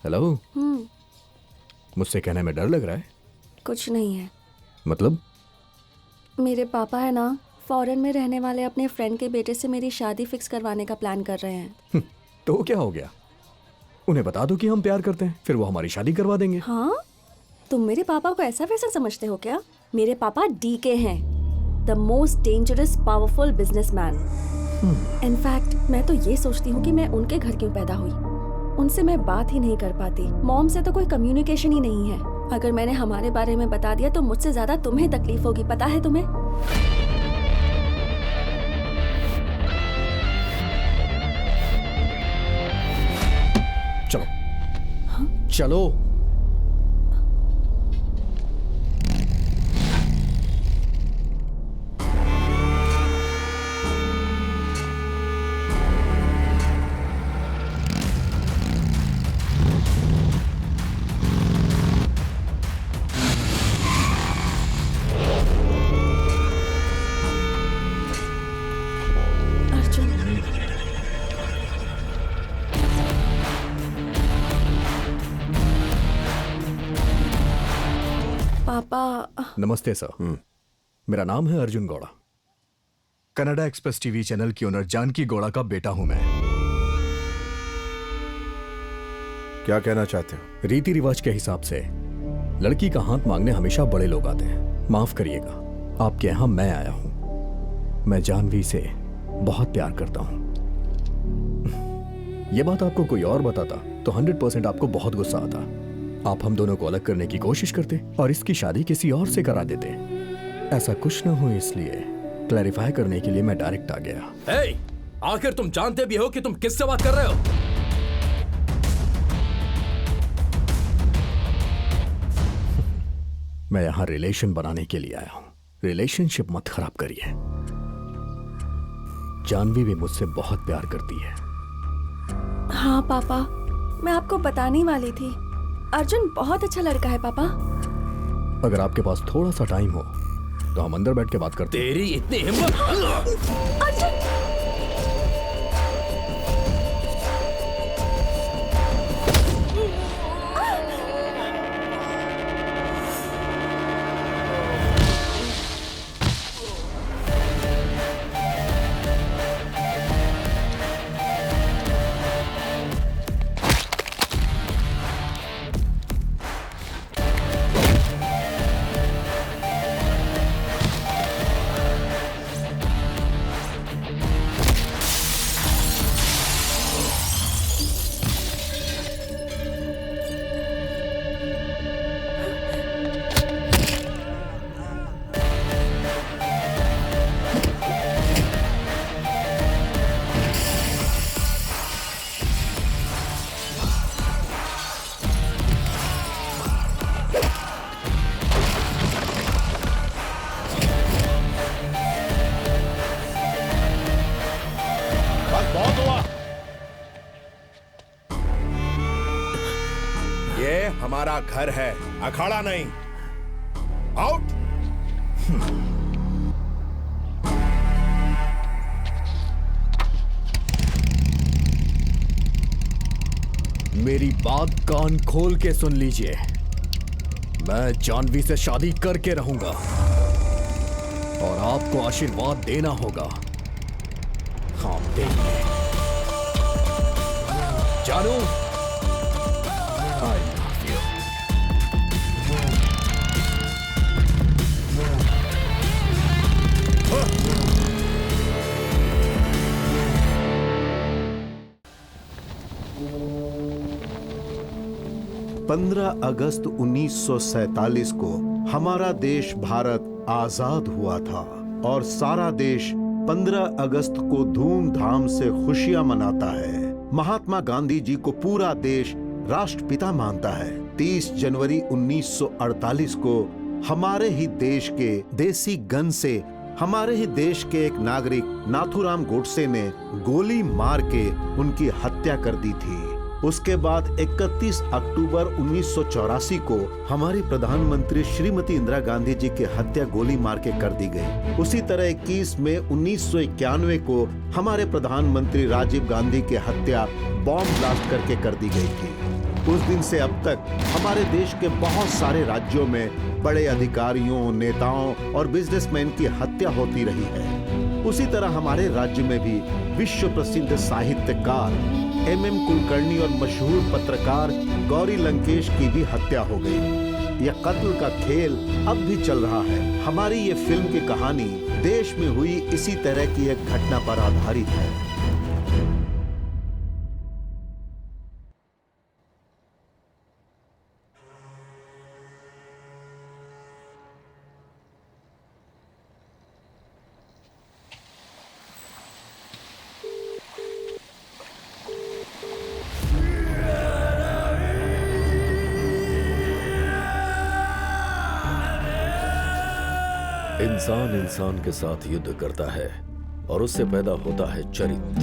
Hello. मुझसे कहने में डर लग रहा है? कुछ नहीं है। मतलब? मेरे पापा है ना, फॉरेन में रहने वाले अपने फ्रेंड के बेटे से मेरी शादी फिक्स करवाने का प्लान कर रहे हैं। तो क्या हो गया? उन्हें बता दो कि हम प्यार करते हैं, फिर वो हमारी शादी करवा देंगे। हाँ, तुम मेरे पापा को ऐसा वैसा समझते हो क्या? मेरे पापा डीके हैं, the most dangerous powerful businessman. In fact मैं तो ये सोचती हूँ कि मैं उनके घर क्यों पैदा हुई। उनसे मैं बात ही नहीं कर पाती। मॉम से तो कोई कम्युनिकेशन ही नहीं है। अगर मैंने हमारे बारे में बता दिया तो मुझसे ज्यादा तुम्हें तकलीफ होगी, पता है तुम्हें? चलो। चलो। अर्जुन, पापा। नमस्ते सर। मेरा नाम है Arjun Gowda. Canada express TV channel की ओनर जानकी गौड़ा का बेटा हूं मैं। क्या कहना चाहते हो? रीति रिवाज के हिसाब से लड़की का हाथ मांगने हमेशा बड़े लोग आते हैं। माफ करिएगा, आपके यहां मैं आया हूं। मैं जानवी से बहुत प्यार करता हूं। यह बात आपको कोई और बताता तो 100% आपको बहुत गुस्सा आता। आप हम दोनों को अलग करने की कोशिश करते और इसकी शादी किसी और से करा देते। ऐसा कुछ ना हो, इसलिए क्लैरिफाई करने के लिए मैं डायरेक्ट आ गया। हे, आखिर तुम जानते भी हो कि तुम किससे बात कर रहे हो? मैं यहां रिलेशन बनाने के लिए आया हूं। रिलेशनशिप मत खराब करिए। जानवी भी मुझसे बहुत प्यार करती है। हाँ पापा, मैं आपको बताने वाली थी। अर्जुन बहुत अच्छा लड़का है पापा। अगर आपके पास थोड़ा सा टाइम हो तो हम अंदर बैठ के बात करते हैं। तेरी इतनी हिम्मत! अर्जुन! बस बहुत हुआ। ये हमारा घर है, अखाड़ा नहीं। आउट। मेरी बात कान खोल के सुन लीजिए। मैं जानवी से शादी करके रहूंगा और आपको आशीर्वाद देना होगा। हाँ, देंगे। जानू, I love you. पंद्रह अगस्त 1947 को हमारा देश भारत आजाद हुआ था और सारा देश 15 अगस्त को धूमधाम से खुशियां मनाता है। महात्मा गांधी जी को पूरा देश राष्ट्रपिता मानता है। 30 जनवरी 1948 को हमारे ही देश के देसी गन से हमारे ही देश के एक नागरिक नाथूराम गोडसे ने गोली मार के उनकी हत्या कर दी थी। उसके बाद 31 अक्टूबर 1984 को हमारी प्रधानमंत्री श्रीमती इंदिरा गांधी जी की हत्या गोली मार के कर दी गई। उसी तरह 21 मई 1991 को हमारे प्रधानमंत्री राजीव गांधी की हत्या बॉम्ब ब्लास्ट करके कर दी गई थी। उस दिन से अब तक हमारे देश के बहुत सारे राज्यों में बड़े अधिकारियों, नेताओं और बिजनेसमैन की हत्या होती रही है। उसी तरह हमारे राज्य में भी विश्व प्रसिद्ध साहित्यकार MM कुलकर्णी और मशहूर पत्रकार गौरी लंकेश की भी हत्या हो गई। यह कत्ल का खेल अब भी चल रहा है। हमारी ये फिल्म की कहानी देश में हुई इसी तरह की एक घटना पर आधारित है। इंसान इंसान के साथ युद्ध करता है और उससे पैदा होता है चरित्र,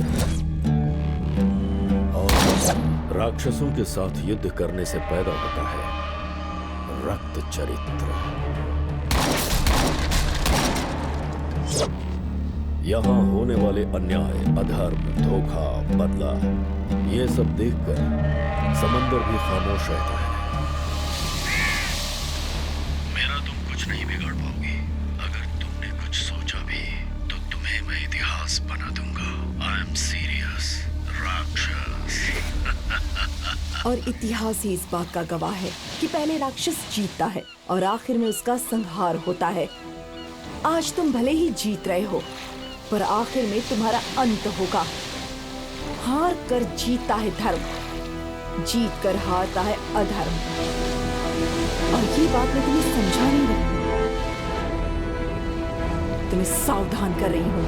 और राक्षसों के साथ युद्ध करने से पैदा होता है रक्त चरित्र। यहां होने वाले अन्याय, अधर्म, धोखा, बदला, ये सब देखकर समंदर भी खामोश रहता है। मेरा तुम कुछ नहीं बिगाड़ पाओगे। अगर तुमने कुछ सोचा भी तो तुम्हें मैं इतिहास बना दूंगा। आई एम सीरियस राक्षस। और इतिहास ही इस बात का गवाह है कि पहले राक्षस जीतता है और आखिर में उसका संहार होता है। आज तुम भले ही जीत रहे हो, पर आखिर में तुम्हारा अंत होगा। हार कर जीतता है धर्म, जीत कर हारता है अधर्म। और ये बात मैं तुम्हें समझा नहीं रही हूं, तुम्हें सावधान कर रही हूं।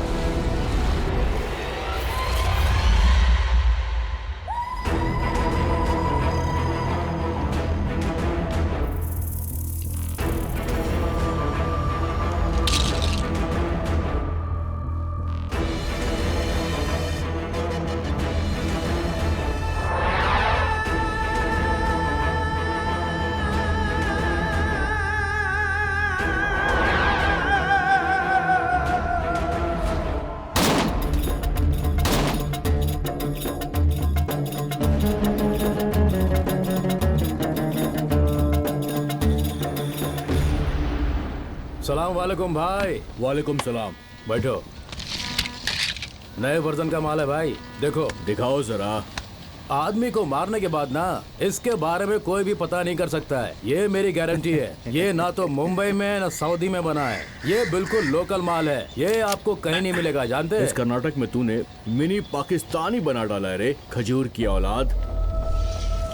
सलाम वालेकुम भाई। वालेकुम सलाम। बैठो। नए वर्जन का माल है भाई, देखो। दिखाओ जरा। आदमी को मारने के बाद ना इसके बारे में कोई भी पता नहीं कर सकता है, ये मेरी गारंटी है। ये ना तो मुंबई में ना सऊदी में बना है, ये बिल्कुल लोकल माल है। ये आपको कहीं नहीं मिलेगा, जानते? इस कर्नाटक में तूने मिनी पाकिस्तानी बना डाला है रे, खजूर की औलाद।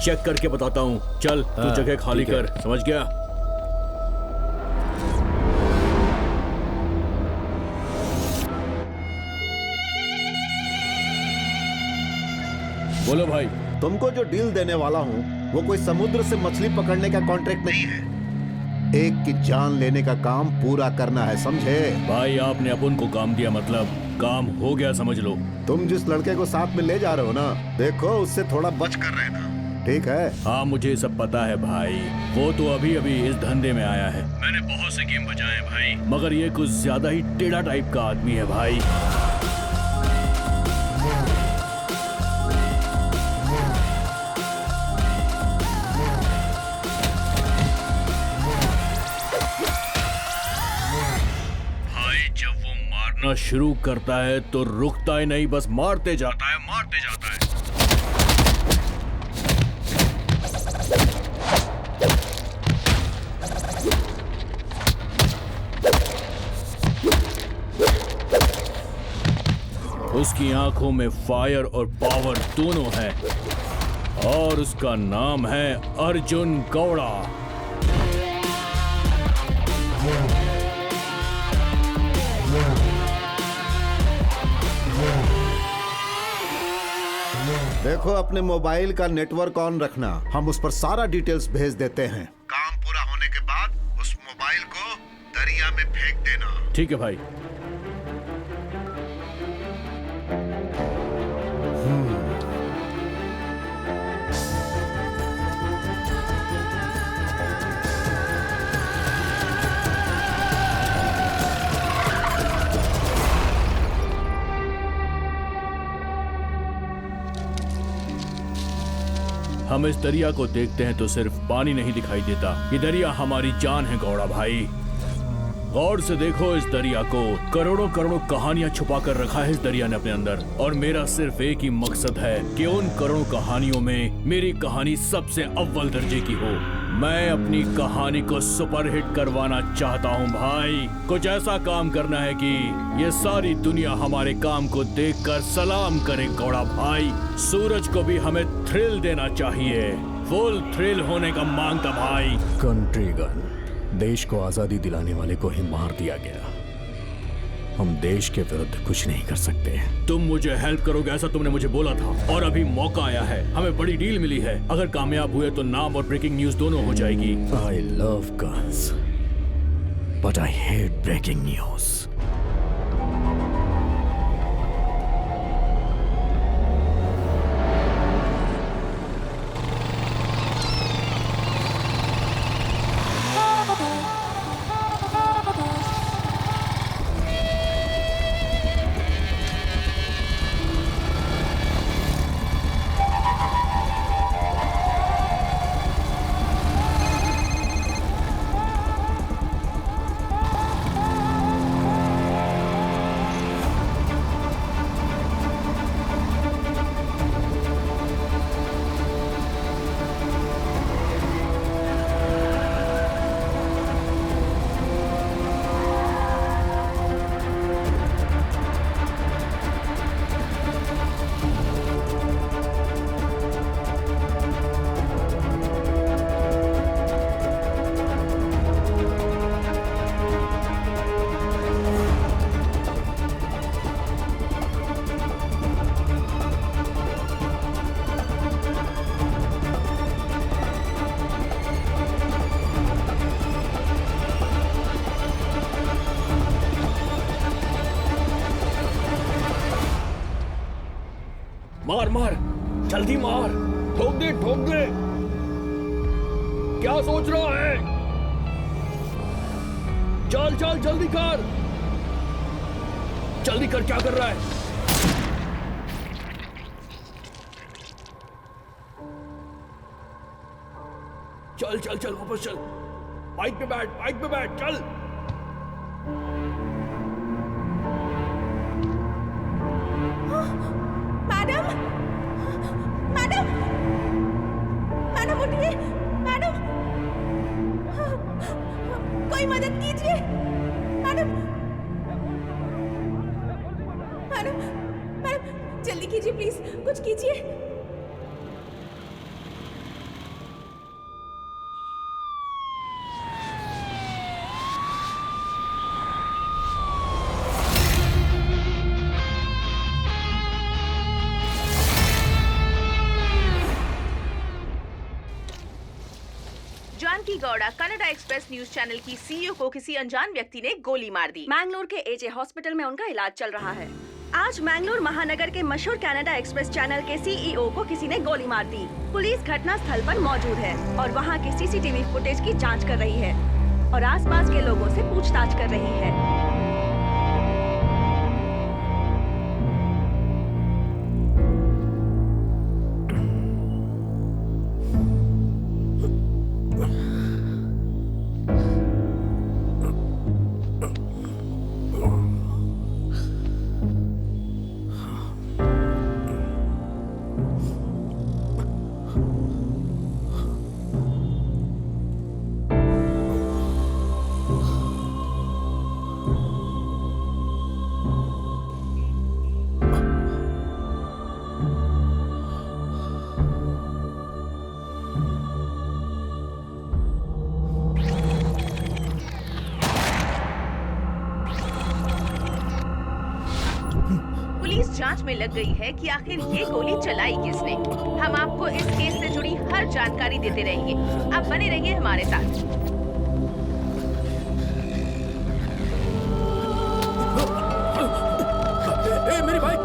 चेक करके बताता हूँ, चल तू हाँ, जगह खाली ठीक है। कर, समझ गया? बोलो भाई। तुमको जो डील देने वाला हूँ वो कोई समुद्र से मछली पकड़ने का कॉन्ट्रैक्ट नहीं है। एक की जान लेने का काम पूरा करना है, समझे? भाई आपने अपन को काम दिया, मतलब काम हो गया, समझ लो। तुम जिस लड़के को साथ में ले जा रहे हो ना, देखो उससे थोड़ा बच कर रहना, ठीक है? हाँ मुझे सब पता है भाई, वो तो अभी अभी इस धंधे में आया है। मैंने बहुत से गेम बजाए भाई, मगर ये कुछ ज्यादा ही टेढ़ा टाइप का आदमी है भाई। शुरू करता है तो रुकता ही नहीं, बस मारते जाता है, मारते जाता है। उसकी आंखों में फायर और पावर दोनों है, और उसका नाम है अर्जुन गौड़ा। देखो अपने मोबाइल का नेटवर्क ऑन रखना, हम उस पर सारा डिटेल्स भेज देते हैं। काम पूरा होने के बाद उस मोबाइल को दरिया में फेंक देना। ठीक है भाई। हम इस दरिया को देखते हैं तो सिर्फ पानी नहीं दिखाई देता, ये दरिया हमारी जान है गौड़ा भाई। गौर से देखो इस दरिया को, करोड़ों करोड़ों कहानियां छुपा कर रखा है इस दरिया ने अपने अंदर, और मेरा सिर्फ एक ही मकसद है कि उन करोड़ों कहानियों में मेरी कहानी सबसे अव्वल दर्जे की हो। मैं अपनी कहानी को सुपरहिट करवाना चाहता हूँ भाई। कुछ ऐसा काम करना है कि ये सारी दुनिया हमारे काम को देखकर सलाम करे गौड़ा भाई। सूरज को भी हमें थ्रिल देना चाहिए, फुल थ्रिल होने का मांगता भाई। कंट्री गन, देश को आजादी दिलाने वाले को ही मार दिया गया। हम देश के विरुद्ध कुछ नहीं कर सकते। तुम मुझे हेल्प करोगे ऐसा तुमने मुझे बोला था, और अभी मौका आया है, हमें बड़ी डील मिली है। अगर कामयाब हुए तो नाम और ब्रेकिंग न्यूज दोनों हो जाएगी। I love guns but I hate breaking news. मार मार, जल्दी मार, ठोक दे ठोक दे। क्या सोच रहा है? चल चल जल्दी कर, जल्दी कर, क्या कर रहा है? चल चल चल वापस चल, बाइक पे बैठ, बाइक पे बैठ, चल। मैडम, मैडम, मैडम उठिए, मैडम, कोई मदद कीजिए, मैडम, मैडम, मैडम, जल्दी कीजिए प्लीज, कुछ कीजिए। Janaki Gowda Canada express news channel की सीईओ को किसी अनजान व्यक्ति ने गोली मार दी। मैंगलोर के एजे हॉस्पिटल में उनका इलाज चल रहा है। आज मैंगलोर महानगर के मशहूर कनाडा एक्सप्रेस चैनल के सीईओ को किसी ने गोली मार दी। पुलिस घटना स्थल पर मौजूद है और वहां के सीसीटीवी फुटेज की जांच कर रही है और आसपास के लोगों से पूछताछ कर रही है। पुलिस जांच में लग गई है कि आखिर ये गोली चलाई किसने। हम आपको इस केस से जुड़ी हर जानकारी देते रहेंगे। आप बने रहिए हमारे साथ। मेरी भाई,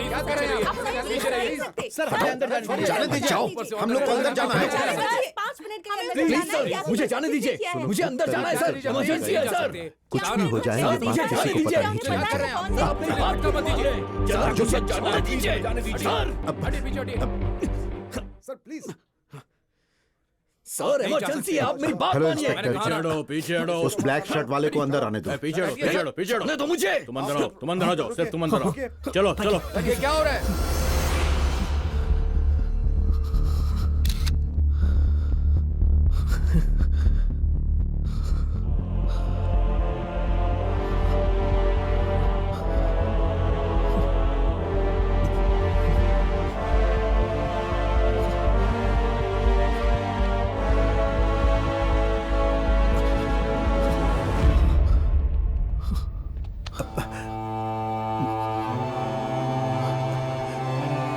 क्या कर रहे हैं आप? पीछे रहिए। सर हमें अंदर जाने दीजिए। जाओ, हम लोग को अंदर जाना है। 5 मिनट के अंदर प्लीज सर, मुझे जाने दीजिए। मुझे अंदर जाना है सर, इमरजेंसी है सर। कुछ भी हो जाए ये बात किसी को पता नहीं चलनी चाहिए। आप मेरी बात को मत दीजिए। जरा मुझे जाने दीजिए सर। पीछे हटिए। Sir please. सर इमरजेंसी है, आप मेरी बात हेलो मानिए। इंस्पेक्टर, पीछे हटो। उस ब्लैक शर्ट वाले को अंदर आने दो। पीछे हटो, पीछे हटो, पीछे हटो। जाने दो मुझे। तुम अंदर आ जाओ, सिर्फ तुम अंदर आओ। चलो चलो। ये क्या हो रहा है?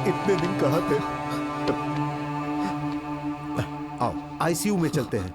इतने दिन कहाँ थे? आओ आईसीयू में चलते हैं।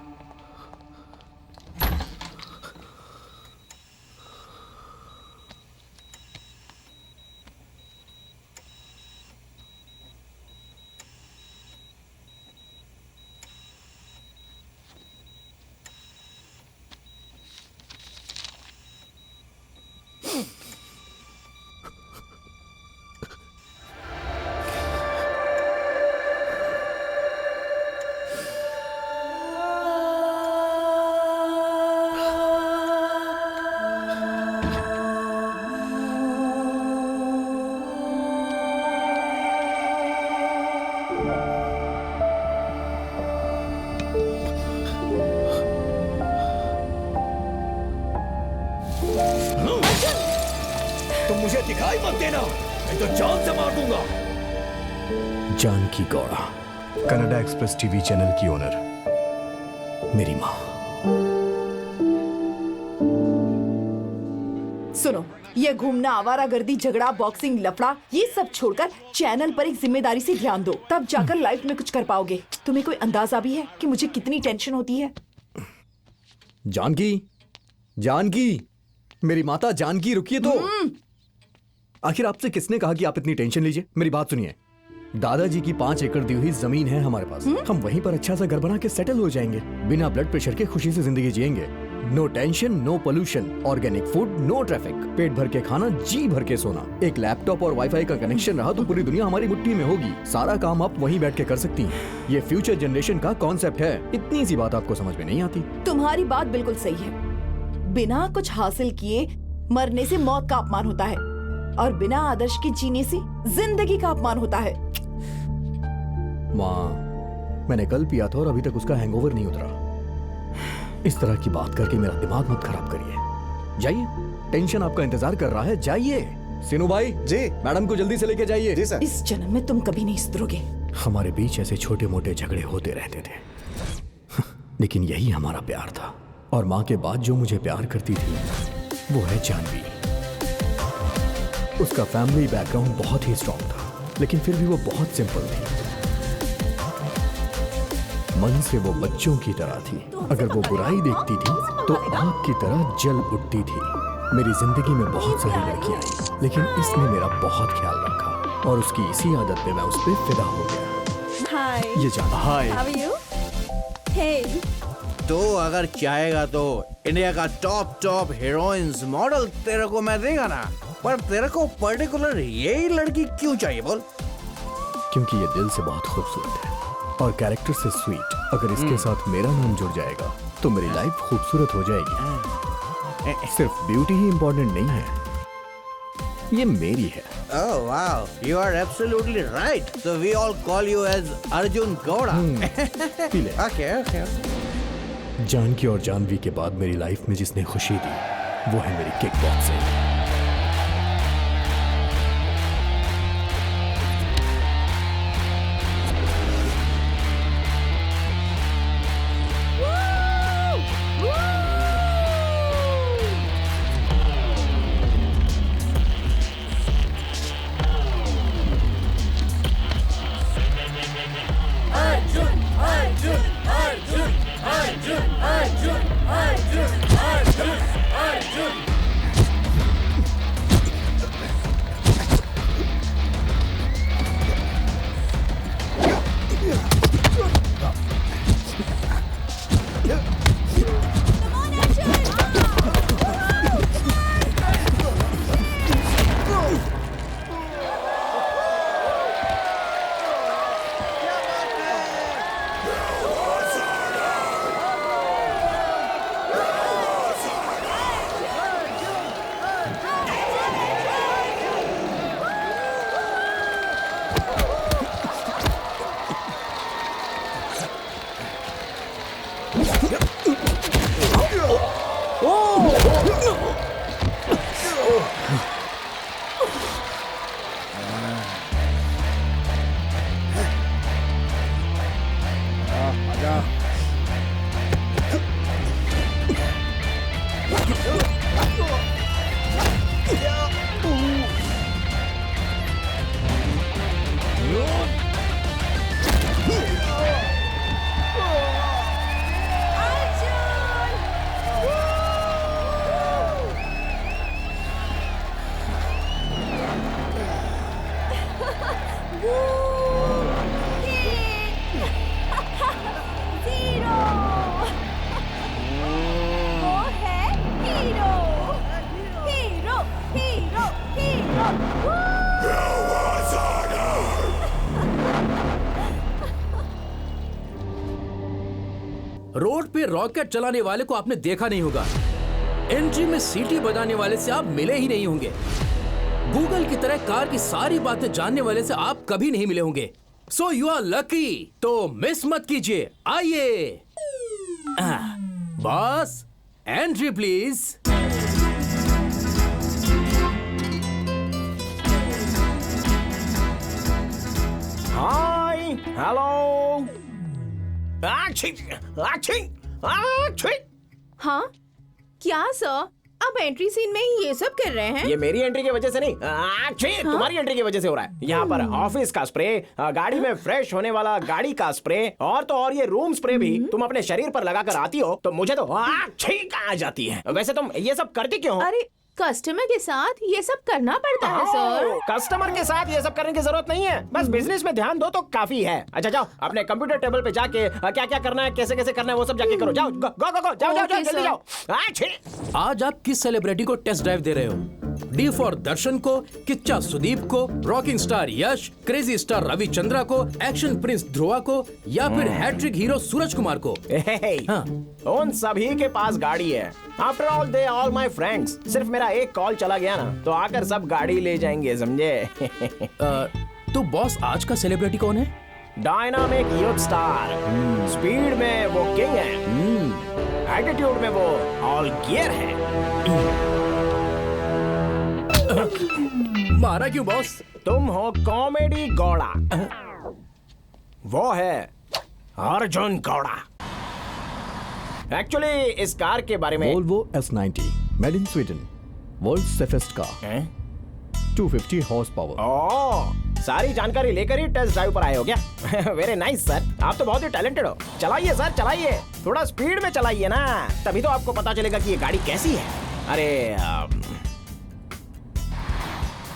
तुम मुझे दिखाई मत देना, मैं तो जान से मार दूंगा। Janaki Gowda, Canada express TV channel की ओनर, मेरी माँ। सुनो, ये घूमना, आवारागर्दी, झगड़ा, बॉक्सिंग, लफड़ा, ये सब छोड़कर चैनल पर एक जिम्मेदारी से ध्यान दो, तब जाकर लाइफ में कुछ कर पाओगे। तुम्हें कोई अंदाजा भी है कि मुझे कितनी टेंशन होती है? जानकी, जानकी, मेरी माता जानकी, रुकिए तो। आखिर आपसे किसने कहा कि आप इतनी टेंशन लीजिए? मेरी बात सुनिए। दादाजी की 5 एकड़ दी हुई जमीन है हमारे पास। हम वहीं पर अच्छा सा घर बना के सेटल हो जाएंगे, बिना ब्लड प्रेशर के खुशी से जिंदगी जिएंगे। No tension, no pollution, organic food, no traffic, पेट भर के खाना, जी भर के सोना। एक लैपटॉप और वाईफाई का कनेक्शन रहा तो पूरी दुनिया हमारी मुट्ठी में होगी। सारा काम आप वहीं बैठ के कर सकती हैं। ये फ्यूचर जनरेशन का कॉन्सेप्ट है। इतनी सी बात आपको समझ में नहीं आती? तुम्हारी बात बिल्कुल सही है। बिना कुछ हासिल किए मरने से मौत का अपमान होता है, और बिना आदर्श के जीने से जिंदगी का अपमान होता है। माँ, मैंने कल पिया था और अभी तक उसका हैंगओवर नहीं उतरा। इस तरह की बात करके मेरा दिमाग मत खराब करिए। जाइए, टेंशन आपका इंतजार कर रहा है, जाइए। सिनू भाई जी मैडम को जल्दी से लेके जाइए। जी सर। इस जन्म में तुम कभी नहीं सुधरोगे। हमारे बीच ऐसे छोटे मोटे झगड़े होते रहते थे, लेकिन यही हमारा प्यार था। और माँ के बाद जो मुझे प्यार करती थी वो है जानवी। उसका फैमिली बैकग्राउंड बहुत ही स्ट्रांग था, लेकिन फिर भी वो बहुत सिंपल थी। मन से वो बच्चों की तरह थी। अगर वो बुराई देखती थी तो आग की तरह जल उठती थी। मेरी जिंदगी में बहुत सारी लड़कियां आई, लेकिन इसने मेरा बहुत ख्याल रखा, और उसकी इसी आदत पे मैं उस पर फिदा हो गया। हाय, ये जान, hi. How are you? Hey, तो अगर चाहेगा तो इंडिया का टॉप हीरोइंस मॉडल तेरे को मैं देगा ना, पर तेरे को पर्टिकुलर यही लड़की क्यों चाहिए बोल? क्योंकि ये दिल से बहुत खूबसूरत है और कैरेक्टर से स्वीट। अगर इसके साथ मेरा नाम जुड़ जाएगा तो मेरी लाइफ खूबसूरत हो जाएगी। सिर्फ ब्यूटी ही इम्पोर्टेंट नहीं है, ये मेरी है। Oh wow, you are absolutely right. So we all call you as Arjun Gowda. P ले। Okay. जानकी और जानवी के बाद मेरी लाइफ में जिसने खुशी दी वो है मेरी किक बॉक्सिंग। जीरो। वो है hero, hero, hero, hero. Road पे रॉकेट चलाने वाले को आपने देखा नहीं होगा। एंट्री में सीटी बजाने वाले से आप मिले ही नहीं होंगे। गूगल की तरह कार की सारी बातें जानने वाले से आप कभी नहीं मिले होंगे। So you are lucky. तो मिस मत कीजिए। आइए boss, entry please. Hi, hello. हाँ क्या सर, आप एंट्री सीन में ही ये सब कर रहे हैं? ये मेरी एंट्री की वजह से नहीं, तुम्हारी एंट्री की वजह से हो रहा है। यहाँ पर ऑफिस का स्प्रे, गाड़ी में फ्रेश होने वाला गाड़ी का स्प्रे, और तो और ये रूम स्प्रे भी तुम अपने शरीर पर लगाकर आती हो तो मुझे तो छींक आ जाती है। वैसे तुम ये सब करती क्यों हो? अरे कस्टमर के साथ ये सब करना पड़ता है सर। कस्टमर के साथ ये सब करने की जरूरत नहीं है, बस बिजनेस में ध्यान दो तो काफी है। अच्छा जाओ, अपने कंप्यूटर टेबल पे जाके क्या क्या करना है, कैसे कैसे करना है वो सब जाके करो। जाओ गो गो गो, जाओ जाओ जाओ, जल्दी जाओ। आज आप किस सेलिब्रिटी को टेस्ट ड्राइव दे रहे हो? डी फॉर दर्शन को, किच्चा सुदीप को, रॉकिंग स्टार यश, क्रेजी स्टार रविचंद्रा को, एक्शन प्रिंस ध्रुवा को, या फिर हैट्रिक हीरो सूरज कुमार को? हाँ। उन सभी के पास गाड़ी है। After all they all my friends. सिर्फ मेरा एक कॉल चला गया ना तो आकर सब गाड़ी ले जाएंगे, समझे? तो बॉस, आज का सेलिब्रिटी कौन है? Dynamic youth star. स्पीड में वो किंग है, एटीट्यूड में वो ऑल गियर है। मारा क्यों बॉस? तुम हो कॉमेडी गौड़ा, वो है अर्जुन गौड़ा। एक्चुअली इस कार के बारे में Volvo S90 made in Sweden, world safest car, 250 horse power. Oh, सारी जानकारी लेकर ही टेस्ट ड्राइव पर आए हो क्या? वेरी नाइस सर, आप तो बहुत ही टैलेंटेड हो। चलाइए सर, चलाइए, थोड़ा स्पीड में चलाइए ना, तभी तो आपको पता चलेगा कि ये गाड़ी कैसी है। अरे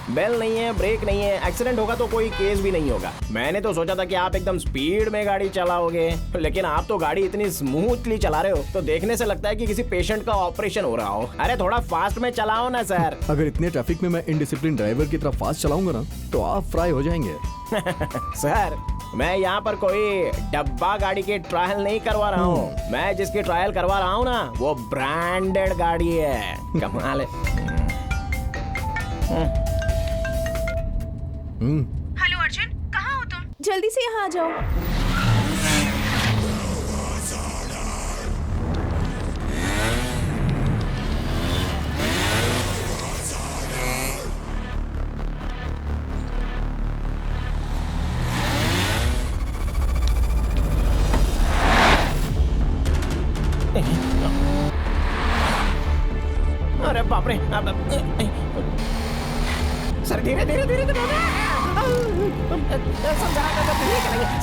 बेल नहीं है, ब्रेक नहीं है, एक्सीडेंट होगा तो कोई केस भी नहीं होगा। मैंने तो सोचा था कि आप एकदम स्पीड में गाड़ी चलाओगे, लेकिन आप तो गाड़ी इतनी स्मूथली चला रहे हो तो देखने से लगता है कि किसी पेशेंट का ऑपरेशन हो रहा हो। अरे थोड़ा फास्ट में चलाओ ना सर। अगर इतने ट्रैफिक में मैं इनडिसिप्लिन ड्राइवर की तरफ फास्ट चलाऊंगा ना तो आप फ्राई हो जाएंगे। सर, मैं यहाँ पर कोई डब्बा गाड़ी की ट्रायल नहीं करवा रहा हूँ। मैं जिसकी ट्रायल करवा रहा हूँ ना वो ब्रांडेड गाड़ी है। कमाल है। हेलो अर्जुन, कहाँ हो तुम? जल्दी से यहाँ आ जाओ। अरे बाप रे, सर धीरे धीरे धीरे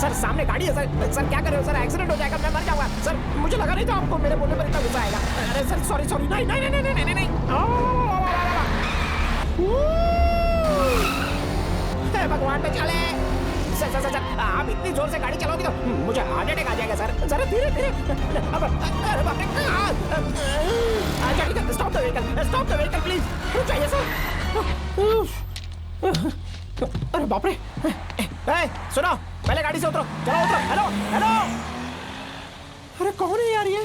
सर, सामने गाड़ी है सर। सर क्या कर रहे हो सर? एक्सीडेंट हो जाएगा, मैं मर जाऊंगा सर। मुझे लगा नहीं था आपको मेरे बोलने पर इतना गुस्सा आएगा। अरे सर सॉरी सॉरी, नहीं नहीं नहीं नहीं नहीं नहीं। भगवान पे चले। सर सर सर, आप इतनी जोर से गाड़ी चलाओगे तो मुझे हार्ट अटैक आ जाएगा सर। जरा धीरे धीरे। अरे बाप रे, stop the vehicle, stop the vehicle please, रुक जाइए सर। अरे बाप रे, सुनो, पहले गाड़ी से उतरो, चलो उतरो। हेलो हेलो, अरे कौन है यार ये?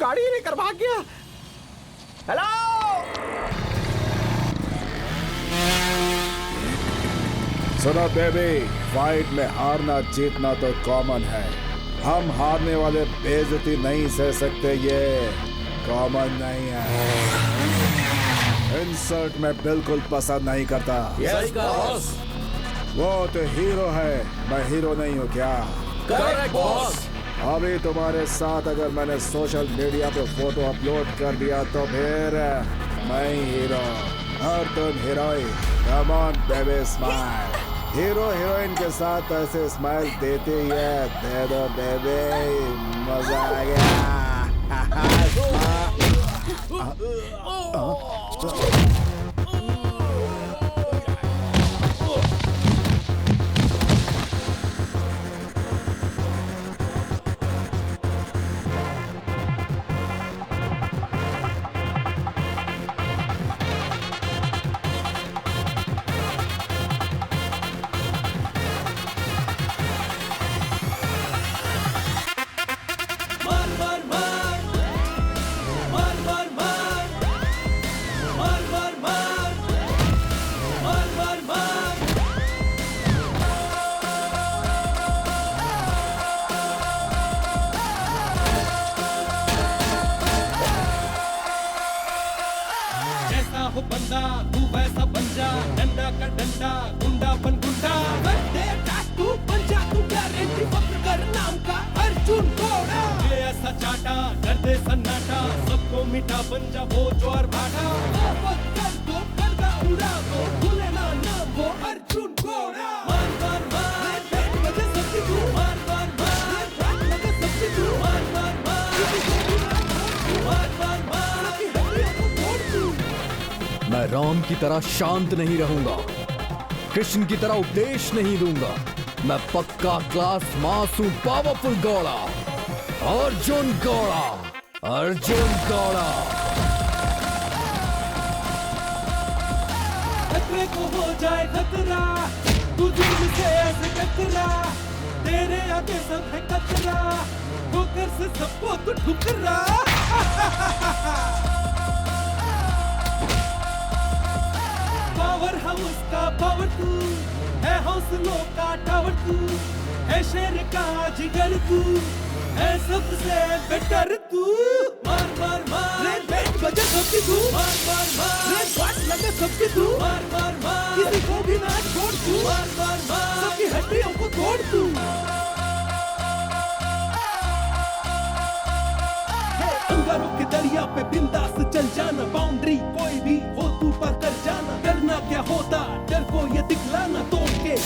गाड़ी लेकर भाग गया। हेलो, सुनो बेबी, फाइट में हारना जीतना तो कॉमन है। हम हारने वाले बेइज्जती नहीं सह सकते, ये कॉमन नहीं है। इंसल्ट मैं बिल्कुल पसंद नहीं करता। सही कहा बॉस। वो तो हीरो है, मैं हीरो नहीं हूँ क्या? Correct boss. अभी तुम्हारे साथ अगर मैंने सोशल मीडिया पे फोटो अपलोड कर दिया तो फिर मैं हीरो और तुम heroine. Come on baby, smile. Hero heroine के साथ ऐसे स्माइल देते ही है। दे दो बेबी, मजा आ गया। जैसा तू वैसा बन जा, डंडा का डंडा गुंडा बन गुंडा, तू बन जा, तू गारंटी फक्र कर नाम का अर्जुन घोड़ा। ये ऐसा चाटा कर दे सन्नाटा, सबको मिठा बन जा वो ज्वार भाटा, कर दो पर्दा उड़ा दो, भूले ना नाम वो अर्जुन घोड़ा। मार मार मार बैठ बजे सबकी तू, मार मार मार रात लगे सबकी तू, मार मार मार मार मार मार की हड्डियों को तोड़ तू। मैं राम की तरह शांत नहीं रहूंगा, कृष्ण की तरह उपदेश नहीं दूंगा। मैं पक्का क्लास मास हूं, पावरफुल घोड़ा, अर्जुन घोड़ा, अर्जुन घोड़ा। खतरे को हो जाए खतरा, तू जुल्म से ऐसे टकरा, तेरे आगे सब है कचरा, ठोकर से सबको तू ठुकरा। पावर हाउस का पावर तू है, हौसलों का टावर तू है, शेर का जिगर तू है, सबसे बेटर तू। मार मार मार बैठ बजे सबकी तू, मार मार मार बात लगे सबकी तू, मार मार मार किसी को भी ना छोड़ तू, मार मार मार सबकी हड्डियों को तोड़ तू। अंगारों के दरिया पे बिंदास चल जाना, बाउंड्री कोई भी हो तू पार कर जाना, डरना क्या होता डर को ये दिखलाना, तोड़ के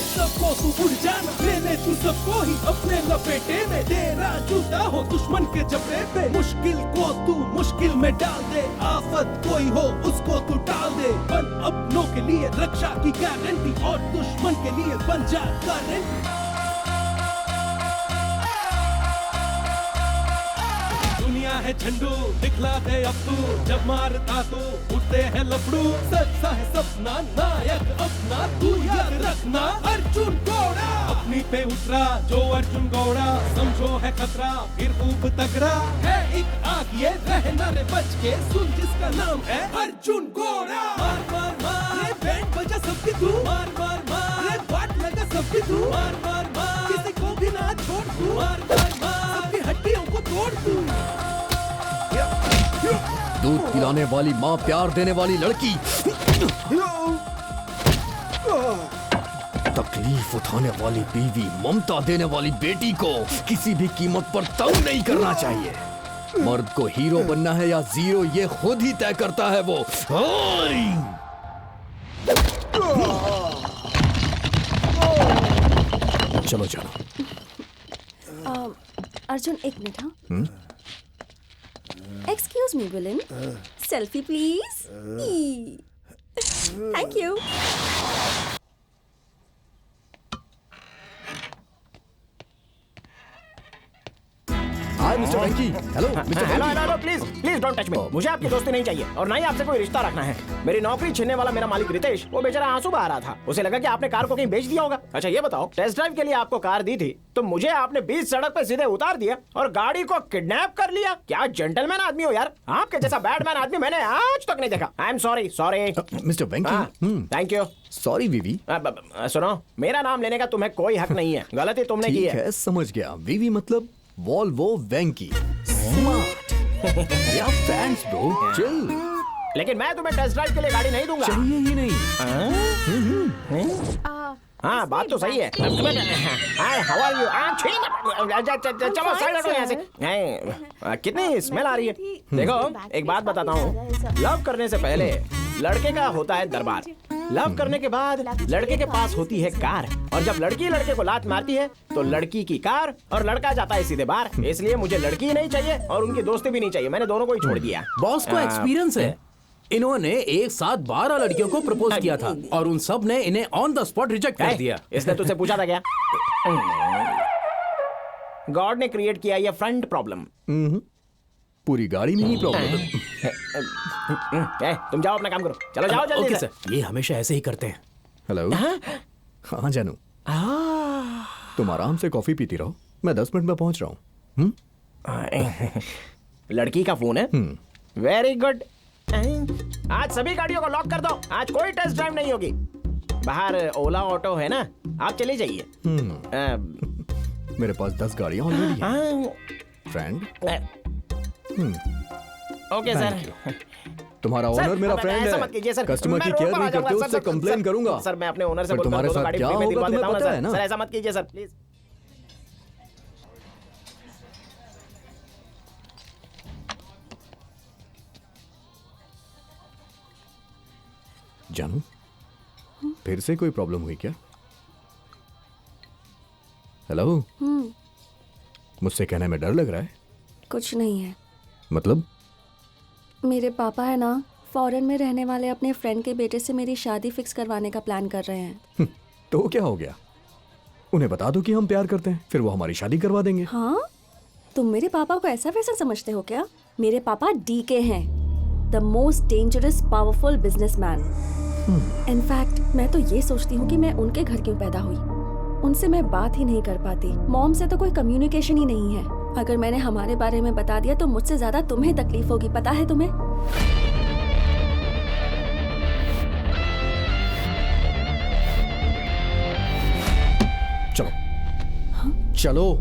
सबको तू उड़ जाना, ले ले तू सबको ही अपने लपेटे में, तेरा जूता हो दुश्मन के जबड़े पे, मुश्किल को तू मुश्किल में डाल दे, आफत कोई हो उसको तू टाल दे, बन अपनों के लिए रक्षा की गारंटी और दुश्मन के लिए बन जा गारंटी। दुनिया है झंडू दिखला दे अब तू, जब मारता तू उठते हैं लफड़ू, सच्चा है सपना नायक अपना तू याद रखना, अर्जुन घोड़ा। अपनी पे उतरा जो अर्जुन घोड़ा, समझो है खतरा फिर खूब तगड़ा, है एक आग ये रहना रे बच के, सुन जिसका नाम है अर्जुन घोड़ा। मार मार मार बैंड बजा सबकी तू, मार मार मार बात लगा सबकी तू, मार मार मार किसी को भी ना छोड़ तू, मार मार मार सबकी हड्डियों को तोड़ तू। दूध पिलाने वाली माँ, प्यार देने वाली लड़की, तकलीफ उठाने वाली बीवी, ममता देने वाली बेटी को किसी भी कीमत पर तंग नहीं करना चाहिए। मर्द को हीरो बनना है या जीरो, ये खुद ही तय करता है वो। चलो चलो। अर्जुन एक मिनट। हाँ excuse me villain, selfie please. Thank you. Hi mister Venky. Hello mister hello hello please please don't touch me. मुझे आपकी दोस्ती नहीं चाहिए और ना ही आपसे कोई रिश्ता रखना है। मेरी नौकरी छीनने वाला मेरा मालिक रितेश, वो बेचारा आंसू बहा रहा था, उसे लगा कि आपने कार को कहीं बेच दिया होगा। अच्छा ये बताओ, टेस्ट ड्राइव के लिए आपको कार दी थी तो मुझे आपने बीच सड़क पे सीधे उतार दिया और गाड़ी को किडनैप कर लिया। क्या जेंटलमैन आदमी हो यार, आपके जैसा बैडमैन आदमी मैंने आज तक नहीं देखा। I am sorry sorry mister Venky. Thank you. Sorry वीवी। सुनो, मेरा नाम लेने का तुम्हें कोई हक नहीं है, गलती तुमने की है। समझ गया। वीवी मतलब वॉल्वो वेंकी। स्मार्ट। या फैंस ब्रो, चिल। लेकिन मैं तुम्हें टेस्ट ड्राइव के लिए गाड़ी नहीं दूंगा। चाहिए ही नहीं। हाँ बात तो सही है। How are you? चलो साइड हटो यहाँ से। कितनी स्मेल आ रही है। देखो एक बात बताता हूँ, लव करने से पहले लड़के का होता है दरबार, लव करने के बाद लड़के के पास होती है कार, और जब लड़की लड़के को लात मारती है तो लड़की की कार और लड़का जाता है सीधे बाहर। इसलिए मुझे लड़की नहीं चाहिए और उनकी दोस्ती भी नहीं चाहिए, मैंने दोनों को ही छोड़ दिया। बॉस को एक्सपीरियंस है, इन्होंने एक साथ 12 लड़कियों को प्रपोज किया था और उन सब ने इन्हें ऑन द स्पॉट रिजेक्ट कर दिया। इसने तुझसे पूछा था क्या? गॉड ने क्रिएट किया ये फ्रंट प्रॉब्लम। पूरी गाड़ी में ही प्रॉब्लम। तुम जाओ अपना काम करो, चलो जाओ जल्दी ओके से। सर, ये हमेशा ऐसे ही करते हैं। हेलो। हाँ जानू, तुम आराम से कॉफी पीती रहो, मैं 10 मिनट में पहुंच रहा हूँ। लड़की का फोन है। Very good. आज सभी गाड़ियों को लॉक कर दो, आज कोई टेस्ट ड्राइव नहीं होगी। बाहर ओला ऑटो है ना, आप चले जाइए। मेरे पास 10 गाड़ियां ऑलरेडी हैं। फ्रेंड। Okay sir. तुम्हारा सर, ओनर मेरा अब फ्रेंड ऐसा है। मत कीजिए सर। कस्टमर मैं की रोड केयर पर नहीं आ जाऊंगा, करते, सर, उससे सर, कंप्लेन सर, करूंगा। सर मैं अपने ओनर से पर बोलकर तुम्हारे दोनों साथ गाड़ी क्या फ्री में होगा दिलवा तुम्हें देता हूँ पता ना, है ना? सर ऐसा मत कीजिए सर प्लीज। जानू, फिर से कोई प्रॉब्लम हुई क्या? हेलो, मुझसे कहने में डर लग रहा है। कुछ नहीं है। मतलब? मेरे पापा है ना, फॉरेन में रहने वाले अपने फ्रेंड के बेटे से मेरी शादी फिक्स करवाने का प्लान कर रहे हैं। तो क्या हो गया? उन्हें बता दो कि हम प्यार करते हैं, फिर वो हमारी शादी करवा देंगे। हाँ, तुम मेरे पापा को ऐसा वैसा समझते हो क्या? मेरे पापा डीके हैं, the most dangerous powerful businessman. In fact मैं तो ये सोचती हूँ कि मैं उनके घर क्यों पैदा हुई। उनसे मैं बात ही नहीं कर पाती। मॉम से तो कोई कम्युनिकेशन ही नहीं है। अगर मैंने हमारे बारे में बता दिया तो मुझसे ज्यादा तुम्हें तकलीफ होगी, पता है तुम्हें? चलो। चलो।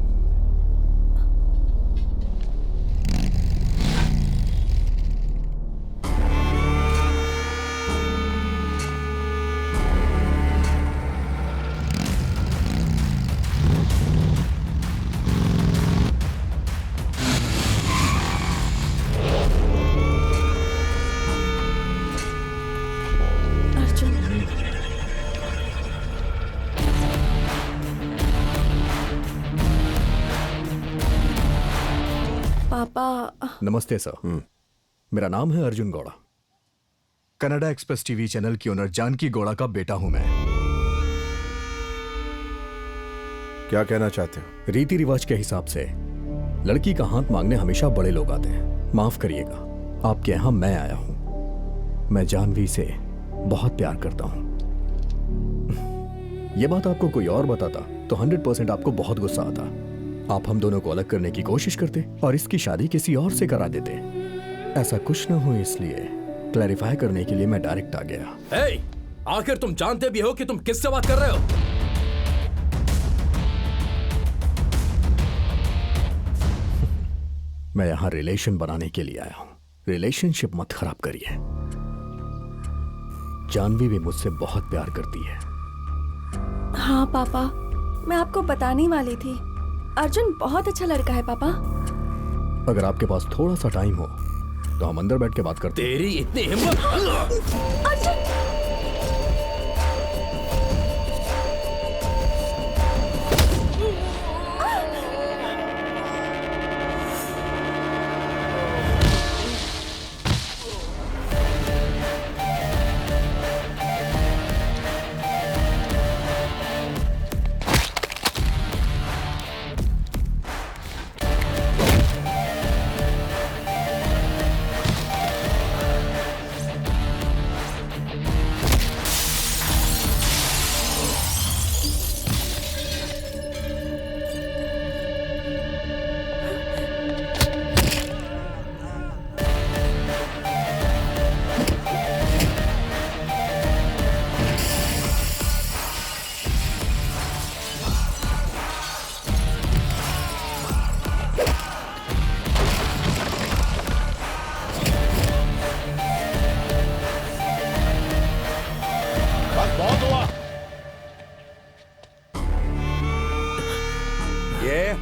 अर्जुन, पापा। नमस्ते सर। मेरा नाम है Arjun Gowda. Canada express TV channel की ओनर जानकी गौड़ा का बेटा हूं मैं। क्या कहना चाहते हो? रीति रिवाज के हिसाब से लड़की का हाथ मांगने हमेशा बड़े लोग आते हैं। माफ करिएगा, आपके यहां मैं आया हूं। मैं जानवी से बहुत प्यार करता हूं। यह बात आपको कोई और बताता तो 100% आपको बहुत गुस्सा आता। आप हम दोनों को अलग करने की कोशिश करते और इसकी शादी किसी और से करा देते। ऐसा कुछ न हो, इसलिए क्लैरिफाई करने के लिए मैं डायरेक्ट आ गया। हे, आखिर तुम जानते भी हो कि तुम किससे बात कर रहे हो? मैं यहां रिलेशन बनाने के लिए आया हूं। रिलेशनशिप मत खराब करिए। जानवी भी मुझसे बहुत प्यार करती है। हाँ पापा, मैं आपको बताने वाली थी। अर्जुन बहुत अच्छा लड़का है पापा। अगर आपके पास थोड़ा सा टाइम हो तो हम अंदर बैठ के बात करते हैं। तेरी इतनी हिम्मत! अर्जुन!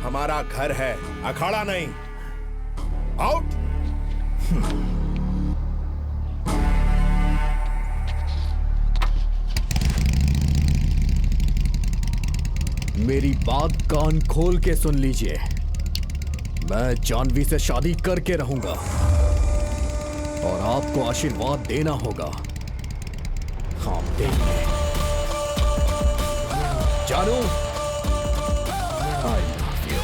हमारा घर है, अखाड़ा नहीं। आउट। मेरी बात कान खोल के सुन लीजिए। मैं जानवी से शादी करके रहूंगा और आपको आशीर्वाद देना होगा। हाँ, देंगे। जानू, आई लव यू।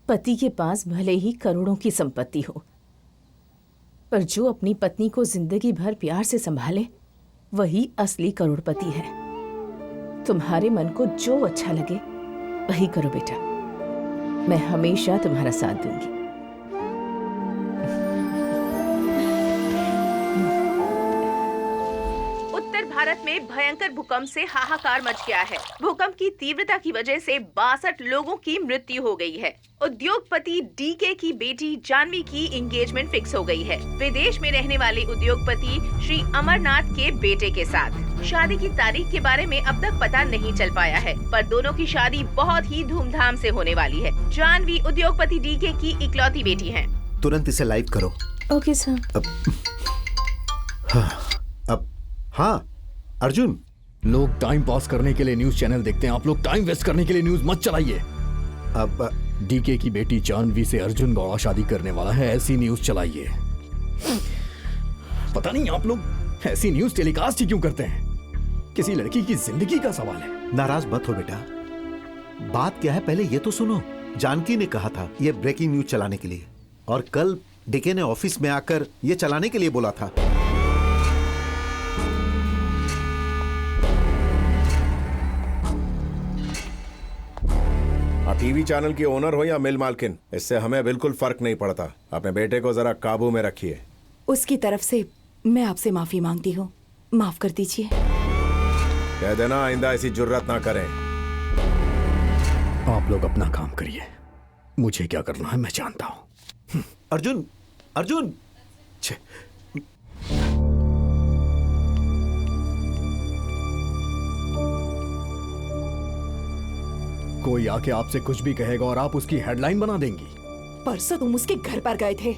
पति के पास भले ही करोड़ों की संपत्ति हो, पर जो अपनी पत्नी को जिंदगी भर प्यार से संभाले वही असली करोड़पति है। तुम्हारे मन को जो अच्छा लगे वही करो बेटा। मैं हमेशा तुम्हारा साथ दूंगी। उत्तर भारत में भयंकर भूकंप से हाहाकार मच गया है। भूकंप की तीव्रता की वजह से 62 लोगों की मृत्यु हो गई है। उद्योगपति डीके की बेटी जानवी की एंगेजमेंट फिक्स हो गई है, विदेश में रहने वाले उद्योगपति श्री अमरनाथ के बेटे के साथ। शादी की तारीख के बारे में अब तक पता नहीं चल पाया है, पर दोनों की शादी बहुत ही धूमधाम से होने वाली है। जानवी उद्योगपति डीके की इकलौती बेटी है। तुरंत इसे लाइव करो। Okay sir. हाँ अर्जुन, लोग टाइम पास करने के लिए न्यूज चैनल देखते हैं, आप लोग टाइम वेस्ट करने के लिए न्यूज मत चलाइए। अब डीके की बेटी जानवी से अर्जुन गौड़ा शादी करने वाला है, ऐसी न्यूज चलाइए। पता नहीं आप लोग ऐसी न्यूज टेलीकास्ट ही क्यों करते हैं? किसी लड़की की जिंदगी का सवाल है। नाराज मत हो बेटा, बात क्या है पहले ये तो सुनो। जानकी ने कहा था ये ब्रेकिंग न्यूज चलाने के लिए, और कल डीके ने ऑफिस में आकर ये चलाने के लिए बोला था। आप टीवी चैनल की ओनर हो या मिल मालकिन, इससे हमें बिल्कुल फर्क नहीं पड़ता। अपने बेटे को जरा काबू में रखिए। उसकी तरफ से मैं आपसे माफी मांगती हूँ, माफ कर दीजिए। कह देना आइंदा ऐसी जुर्रत ना करें। आप लोग अपना काम करिए, मुझे क्या करना है मैं जानता हूं। अर्जुन, अर्जुन, कोई आके आपसे कुछ भी कहेगा और आप उसकी हेडलाइन बना देंगी। परसों तुम उसके घर पर गए थे,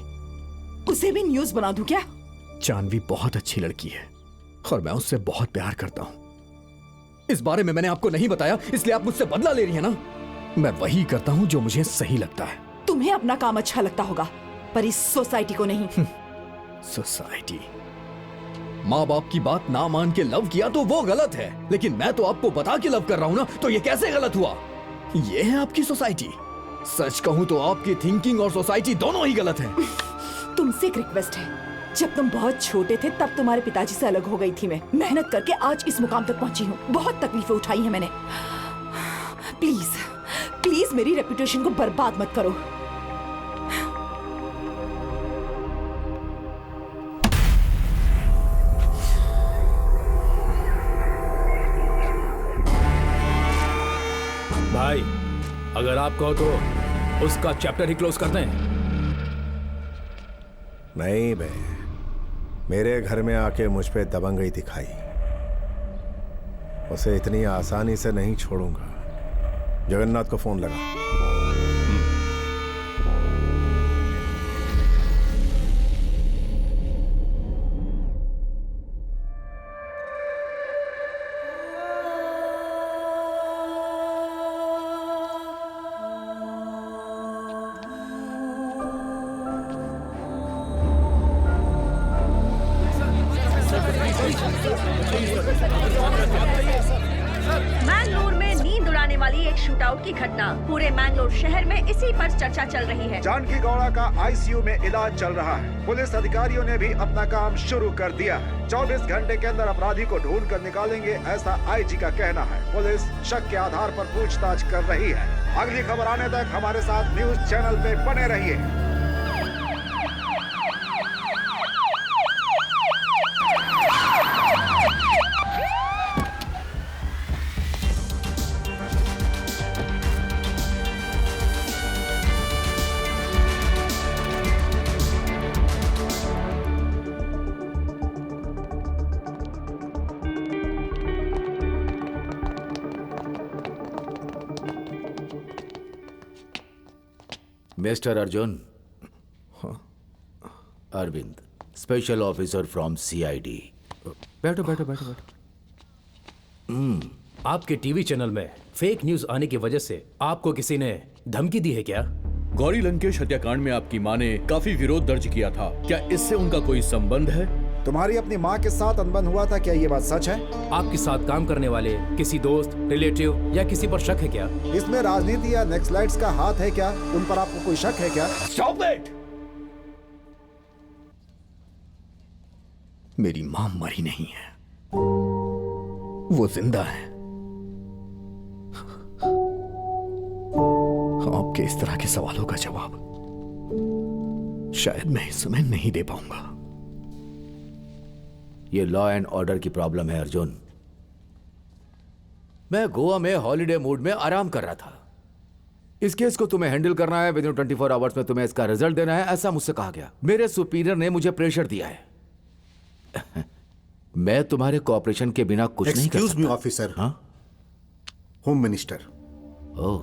उसे भी न्यूज बना दूं क्या? जानवी बहुत अच्छी लड़की है और मैं उससे बहुत प्यार करता हूं। इस बारे में मैंने आपको नहीं बताया, इसलिए आप मुझसे बदला ले रही हैं ना? मैं वही करता हूं जो मुझे सही लगता है। तुम्हें अपना काम अच्छा लगता होगा, पर इस सोसाइटी को नहीं। सोसाइटी? माँ बाप की बात ना मान के लव किया तो वो गलत है, लेकिन मैं तो आपको बता के लव कर रहा हूं ना, तो ये कैसे गलत हुआ? ये है आपकी सोसाइटी? सच कहूं तो आपकी थिंकिंग और सोसाइटी दोनों ही गलत है। तुमसे एक रिक्वेस्ट है, जब तुम बहुत छोटे थे तब तुम्हारे पिताजी से अलग हो गई थी मैं। मेहनत करके आज इस मुकाम तक पहुंची हूँ, बहुत तकलीफें उठाई हैं मैंने। प्लीज प्लीज मेरी रेपुटेशन को बर्बाद मत करो। भाई अगर आप कहो तो उसका चैप्टर ही क्लोज कर दें। नहीं बे, मेरे घर में आके मुझ पे दबंगई दिखाई, उसे इतनी आसानी से नहीं छोड़ूंगा। जगन्नाथ को फोन लगा। मैंगलोर में नींद उड़ाने वाली एक शूटआउट की घटना पूरे मैंगलोर शहर में इसी पर चर्चा चल रही है। जानकी गौड़ा का आईसीयू में इलाज चल रहा है। पुलिस अधिकारियों ने भी अपना काम शुरू कर दिया है। 24 घंटे के अंदर अपराधी को ढूंढ कर निकालेंगे, ऐसा आईजी का कहना है। पुलिस शक के आधार पर पूछताछ कर रही है। अगली खबर आने तक हमारे साथ न्यूज चैनल पे बने रहिए। Mister Arjun. Arvind, special officer from CID. बैठो बैठो बैठो बैठो। आपके टीवी चैनल में फेक न्यूज आने की वजह से आपको किसी ने धमकी दी है क्या? गौरी लंकेश हत्याकांड में आपकी मां ने काफी विरोध दर्ज किया था, क्या इससे उनका कोई संबंध है? तुम्हारी अपनी माँ के साथ अनबन हुआ था, क्या ये बात सच है? आपके साथ काम करने वाले किसी दोस्त, रिलेटिव या किसी पर शक है क्या? इसमें राजनीति या नक्सलाइट्स का हाथ है क्या? उन पर आपको कोई शक है क्या? Stop it! मेरी मां मरी नहीं है, वो जिंदा है कि इस तरह के सवालों का जवाब शायद मैं इस समय नहीं दे पाऊंगा। ये लॉ एंड ऑर्डर की प्रॉब्लम है अर्जुन। मैं गोवा में हॉलिडे मूड में आराम कर रहा था। इस केस को तुम्हें हैंडल करना है, विद इन 24 आवर्स में तुम्हें इसका रिजल्ट देना है, ऐसा मुझसे कहा गया। मेरे सुपीरियर ने मुझे प्रेशर दिया है। मैं तुम्हारे कोऑपरेशन के बिना कुछ नहीं कर सकता। Excuse me officer. हाँ, होम मिनिस्टर। ओह,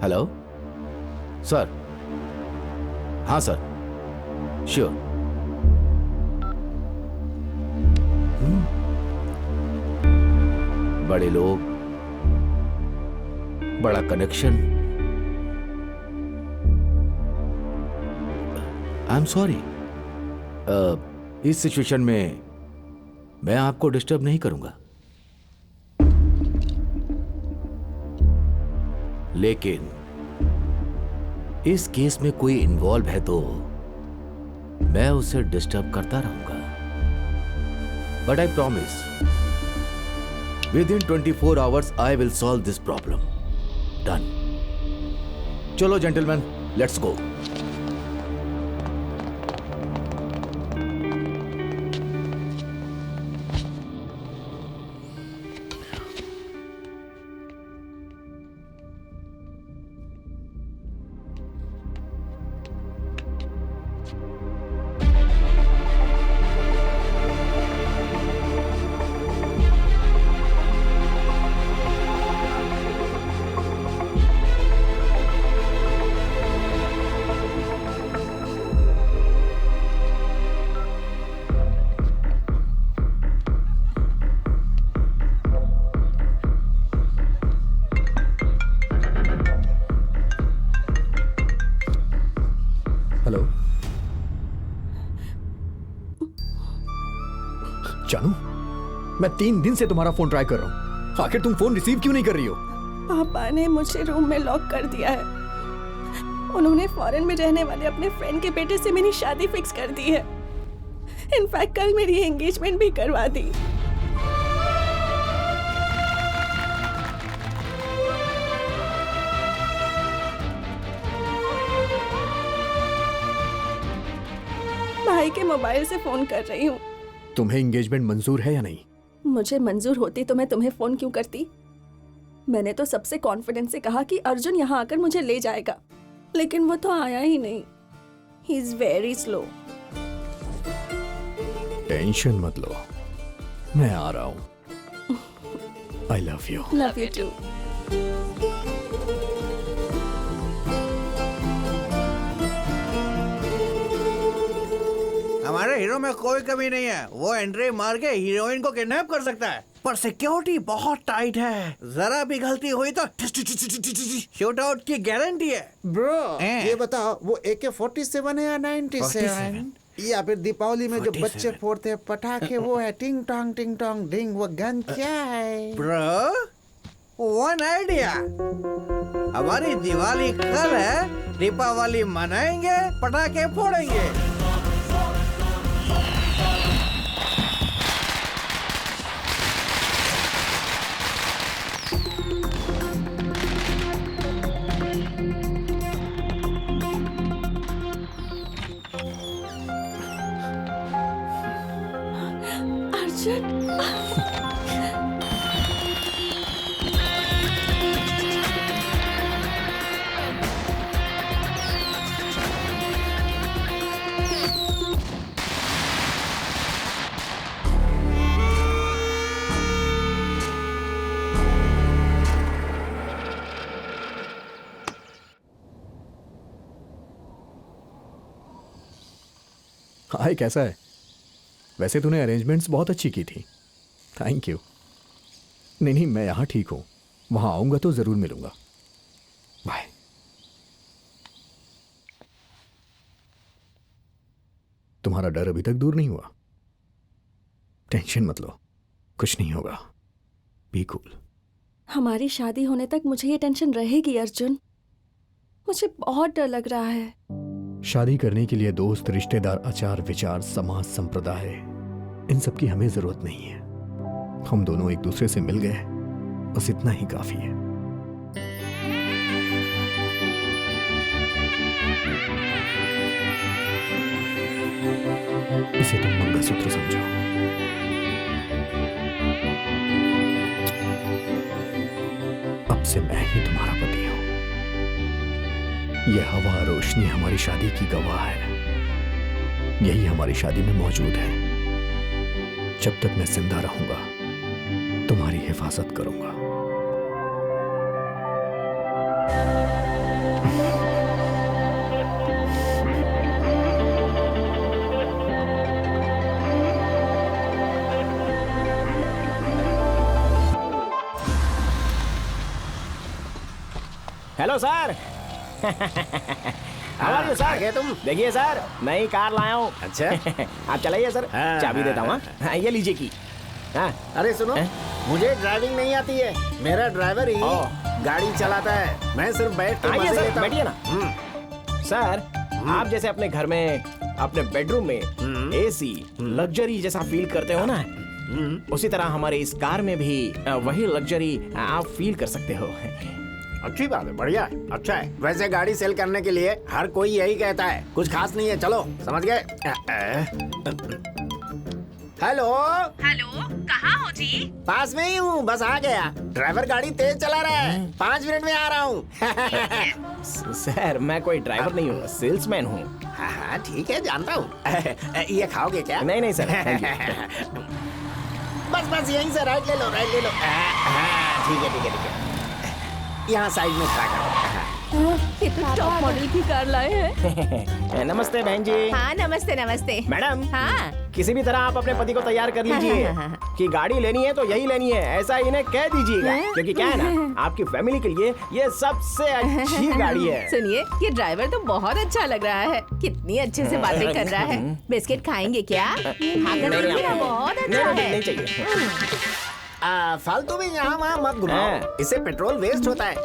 हेलो सर। हाँ सर, श्योर। बड़े लोग, बड़ा कनेक्शन। I am sorry. इस सिचुएशन में मैं आपको डिस्टर्ब नहीं करूंगा, लेकिन इस केस में कोई इन्वॉल्व है तो मैं उसे डिस्टर्ब करता रहूंगा। But I promise, with in 24 hours I will solve this problem. Done. चलो जेंटलमैन, लेट्स गो। हेलो जानू, मैं 3 दिन से तुम्हारा फोन ट्राई कर रहा हूं। आखिर तुम फोन रिसीव क्यों नहीं कर रही हो? पापा ने मुझे रूम में लॉक कर दिया है। उन्होंने फॉरेन में रहने वाले अपने फ्रेंड के बेटे से मेरी शादी फिक्स कर दी है। इनफैक्ट कल मेरी एंगेजमेंट भी करवा दी। भाई के मोबाइल से फोन कर रही हूँ। तुम्हें एंगेजमेंट मंजूर है या नहीं? मुझे मंजूर होती तो मैं तुम्हें फोन क्यों करती? मैंने तो सबसे कॉन्फिडेंस से कहा कि अर्जुन यहाँ आकर मुझे ले जाएगा, लेकिन वो तो आया ही नहीं। He is very slow. Tension मत लो, मैं आ रहा हूँ। I love you. Love you too. हमारे हीरो में कोई कमी नहीं है। वो एंट्री मार के हीरोइन को किडनैप कर सकता है, पर सिक्योरिटी बहुत टाइट है। जरा भी गलती हुई तो शूट आउट की गारंटी है। ब्रो ये बताओ, वो AK-47 है या 97? या फिर दीपावली में जो बच्चे फोड़ते हैं पटाखे, वो है टिंग टोंग डिंग, वो गन क्या है? ब्रो वन आइडिया, हमारी दिवाली कल है, दीपावली मनाएंगे, पटाखे फोड़ेंगे। हाय, कैसा है? वैसे तूने अरेंजमेंट्स बहुत अच्छी की थी। Thank you. नहीं, मैं यहाँ ठीक हूँ। वहाँ आऊँगा तो ज़रूर मिलूँगा। बाय। तुम्हारा डर अभी तक दूर नहीं हुआ? टेंशन मत लो, कुछ नहीं होगा। Be cool. हमारी शादी होने तक मुझे ये टेंशन रहेगी अर्जुन। मुझे बहुत डर लग रहा है। शादी करने के लिए दोस्त, रिश्तेदार, आचार विचार, समाज, संप्रदाय, इन सब की हमें जरूरत नहीं है। हम दोनों एक दूसरे से मिल गए, बस इतना ही काफी है। इसे तुम मंगलसूत्र समझो। अब से मैं ही तुम्हारा पति हूं। यह हवा रोशनी हमारी शादी की गवाह है। यही हमारी शादी में मौजूद है। जब तक मैं जिंदा रहूंगा तुम्हारी हिफाजत करूंगा। Hello sir. How you sir? तुम देखिए सर, नई कार लाया हूँ। अच्छा आप चलाइए सर। चाबी देता हूँ। हाँ, ये लीजिए की। हाँ। अरे सुनो, मुझे ड्राइविंग नहीं आती है। मेरा ड्राइवर ही गाड़ी चलाता है। मैं सिर्फ बैठ के मजे लेता हूँ। बैठिए ना। सर, आप जैसे अपने घर में अपने बेडरूम में एसी लग्जरी जैसा फील करते हो ना, उसी तरह हमारे इस कार में भी वही लग्जरी आप फील कर सकते हो। अच्छी बात है, बढ़िया है, अच्छा है। वैसे गाड़ी सेल करने के लिए हर कोई यही कहता है, कुछ खास नहीं है। चलो, समझ गए? हेलो हेलो, कहाँ हो जी? पास में ही हूँ, बस आ गया। ड्राइवर गाड़ी तेज चला रहा है। 5 मिनट में आ रहा हूँ। सर, मैं कोई ड्राइवर नहीं हूँ, सेल्समैन हूँ। हाँ ठीक है, जानता हूँ। ये खाओगे क्या? नहीं नहीं सर। बस यहीं से राइट ले लो, राइट ले लो। ठीक है ठीक है ठीक है, यहाँ साइड में खड़ा करो। ये तो टॉप मॉडल की कार लाए हैं। नमस्ते बहन जी। हाँ नमस्ते नमस्ते। मैडम, हाँ किसी भी तरह आप अपने पति को तैयार कर लीजिए कि गाड़ी लेनी है तो यही लेनी है, ऐसा इन्हें कह दीजिएगा। क्योंकि क्या है ना, आपकी फैमिली के लिए ये सबसे अच्छी गाड़ी है। सुनिए, ये ड्राइवर तो बहुत अच्छा लग रहा है। कितनी अच्छे से बातें कर रहा है। बिस्किट खाएंगे क्या? खाकर देखिए, बहुत अच्छा है। नहीं चाहिए। फालतू में यहाँ वहाँ मत घुमाओ, इससे पेट्रोल वेस्ट होता है।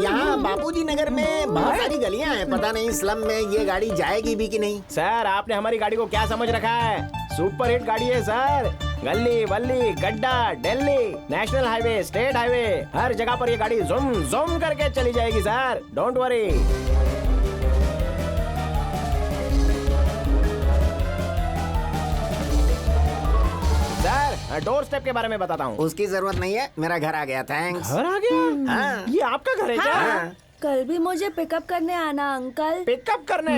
यहाँ बापूजी नगर में बहुत सारी गलियाँ हैं, पता नहीं स्लम में ये गाड़ी जाएगी भी कि नहीं। सर, आपने हमारी गाड़ी को क्या समझ रखा है? सुपर हिट गाड़ी है सर। गली वल्ली गड्ढा Delhi national highway state highway हर जगह पर ये गाड़ी जुम जुम करके चली जाएगी sir, don't worry. Sir, door step के बारे में बताता हूँ। उसकी जरूरत नहीं है, मेरा घर आ गया। थैंक्स। घर आ गया? हाँ। ये आपका घर है क्या? हाँ। कल भी मुझे पिकअप करने आना अंकल। पिकअप करने?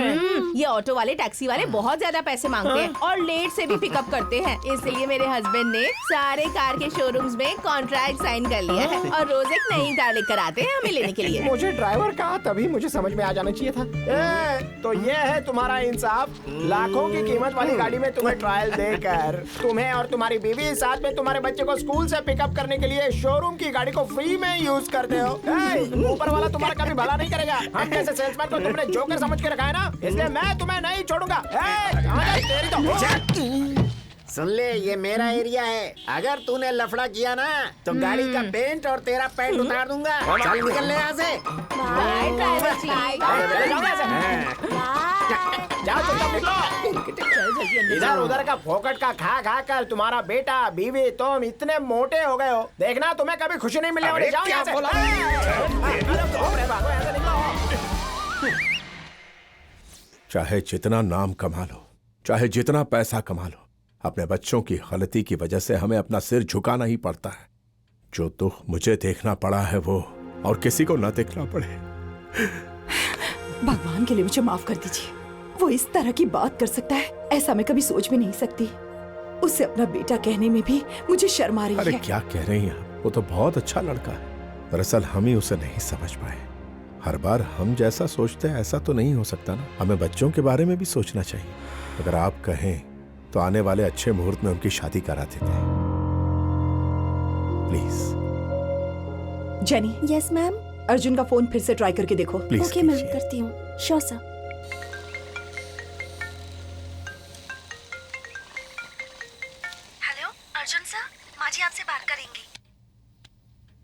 ये ऑटो वाले टैक्सी वाले बहुत ज्यादा पैसे मांगते हैं और लेट से भी पिकअप करते हैं। इसलिए मेरे हस्बैंड ने सारे कार के शोरूम्स में कॉन्ट्रैक्ट साइन कर लिया है और रोज एक नई कार लेकर आते हैं हमें लेने के लिए। मुझे ड्राइवर कहा, तभी मुझे समझ में आ जाना चाहिए था। तो ये है तुम्हारा इंसाफ। लाखों की कीमत वाली गाड़ी में तुम्हें ट्रायल देकर तुम्हें और तुम्हारी बीवी साथ में तुम्हारे बच्चे को स्कूल से पिकअप करने के लिए शोरूम की गाड़ी को फ्री में यूज करते हो। ऊपर वाला तुम्हारा कभी भला नहीं करेगा। हम जैसे सेल्समैन को तुमने जोकर समझ के रखा है ना, इसलिए मैं तुम्हें नहीं छोड़ूंगा। तेरी तो सुन ले, ये मेरा एरिया है। अगर तूने लफड़ा किया ना तो गाड़ी का पेंट और तेरा पैंट उतार दूंगा। चल निकल ले यहाँ से। बाय ड्राइवर जी। इधर उधर का फोकट का खा खा कर तुम्हारा बेटा बीवी तुम इतने मोटे हो गए हो, देखना तुम्हें कभी खुशी नहीं मिलने वाली। जाओ यहाँ से। चाहे जितना नाम कमा लो, चाहे जितना पैसा कमा लो, अपने बच्चों की गलती की वजह से हमें अपना सिर झुकाना ही पड़ता है। जो दुख मुझे देखना पड़ा है वो और किसी को ना देखना पड़े। भगवान के लिए मुझे माफ कर दीजिए। वो इस तरह की बात कर सकता है, ऐसा मैं कभी सोच भी नहीं सकती। उसे अपना बेटा कहने में भी मुझे शर्म आ रही है। अरे क्या कह रही हैं? वो तो बहुत अच्छा लड़का है। दरअसल हम ही उसे नहीं समझ पाए। हर बार हम जैसा सोचते हैं ऐसा तो नहीं हो सकता ना। हमें बच्चों के बारे में भी सोचना चाहिए। अगर आप कहें तो आने वाले अच्छे मुहूर्त में उनकी शादी करा देते हैं, please. Jenny. Yes ma'am. Arjun का फोन फिर से ट्राई करके देखो। ओके मैम, करती हूँ। Sure sir. Hello Arjun sir, माँ जी आपसे बात करेंगी।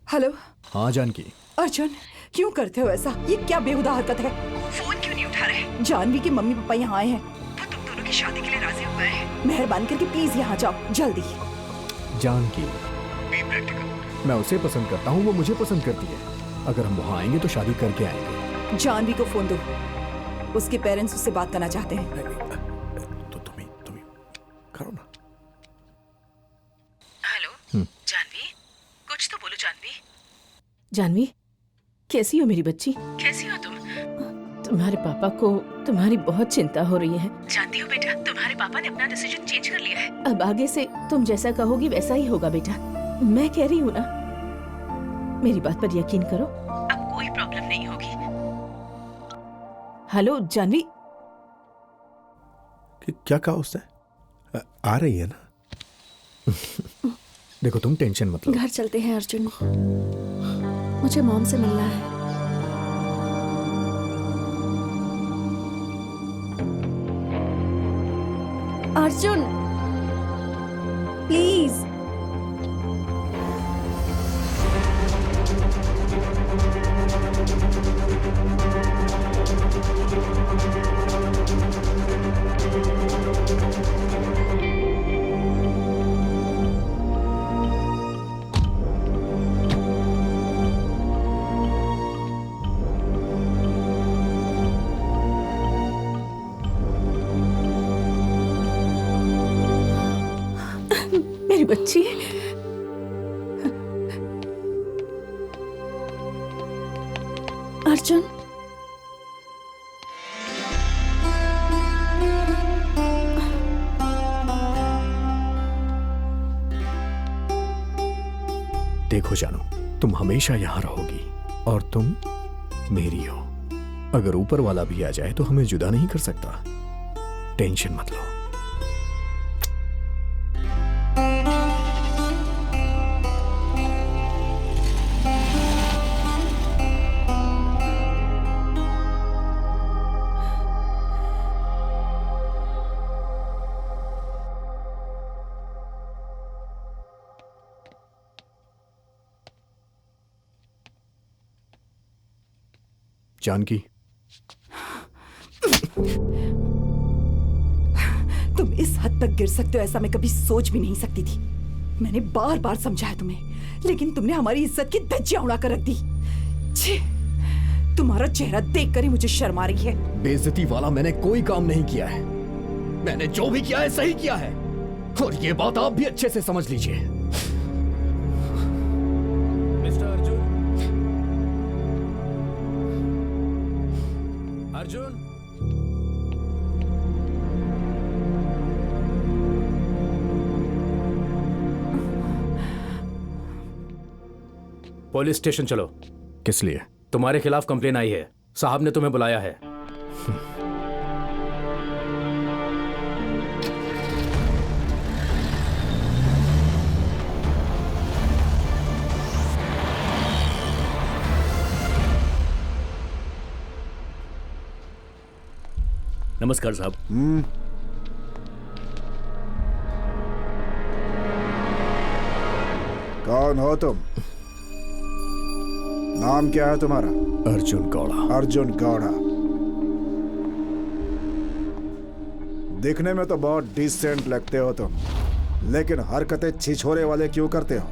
हेलो। हाँ जानकी। अर्जुन, क्यों करते हो ऐसा? ये क्या बेहुदा हरकत है? फोन क्यों नहीं उठा रहे? जानवी के मम्मी पापा यहाँ आए हैं। वो तुम दोनों की शादी के लिए राजी हो गए हैं। मेहरबानी करके प्लीज यहाँ जाओ, जल्दी। जानकी, मैं उसे पसंद करता हूँ, वो मुझे पसंद करती है। अगर हम वहाँ आएंगे तो शादी करके आएंगे। जानवी को फोन दो, उसके पेरेंट्स उससे बात करना चाहते हैं। जानवी, कैसी हो मेरी बच्ची? कैसी हो तुम? तुम्हारे पापा को तुम्हारी बहुत चिंता हो रही है। जानती हो बेटा, तुम्हारे पापा ने अपना डिसीजन चेंज कर लिया है। अब आगे से तुम जैसा कहोगी वैसा ही होगा बेटा। मैं कह रही हूँ ना, मेरी बात पर यकीन करो। अब कोई प्रॉब्लम नहीं होगी। हेलो जानवी। क्या कहा उसने? आ रही है ना? देखो तुम टेंशन मत लो। घर चलते हैं अर्जुन, मुझे मॉम से मिलना है। अर्जुन प्लीज। मेरी बच्ची, अर्जुन देखो जानू, तुम हमेशा यहाँ रहोगी और तुम मेरी हो। अगर ऊपर वाला भी आ जाए तो हमें जुदा नहीं कर सकता। टेंशन मत लो। जानकी, तुम इस हद तक गिर सकते हो ऐसा मैं कभी सोच भी नहीं सकती थी। मैंने बार बार समझाया तुम्हें, लेकिन तुमने हमारी इज्जत की धज्जियां उड़ा कर रख दी। छी, तुम्हारा चेहरा देखकर ही मुझे शर्म आ रही है। बेइज्जती वाला मैंने कोई काम नहीं किया है। मैंने जो भी किया है सही किया है, और ये बात आप भी अच्छे से समझ लीजिए। Mister Arjun, Arjun, police station चलो। किस लिए? तुम्हारे खिलाफ कंप्लेन आई है, साहब ने तुम्हें बुलाया है। नमस्कार साहब। कौन हो तुम? नाम क्या है तुम्हारा? अर्जुन गौड़ा। अर्जुन गौड़ा। दिखने में तो बहुत डिसेंट लगते हो तुम, लेकिन हरकतें छिछोरे वाले क्यों करते हो?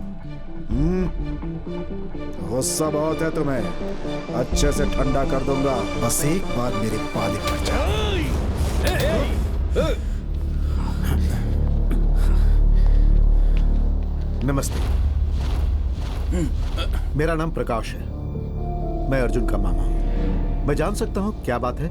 गुस्सा बहुत है तुम्हें, अच्छे से ठंडा कर दूंगा, बस एक बार मेरे पाले पड़ जाओ। नमस्ते, मेरा नाम प्रकाश है। मैं अर्जुन का मामा हूं। मैं जान सकता हूं क्या बात है?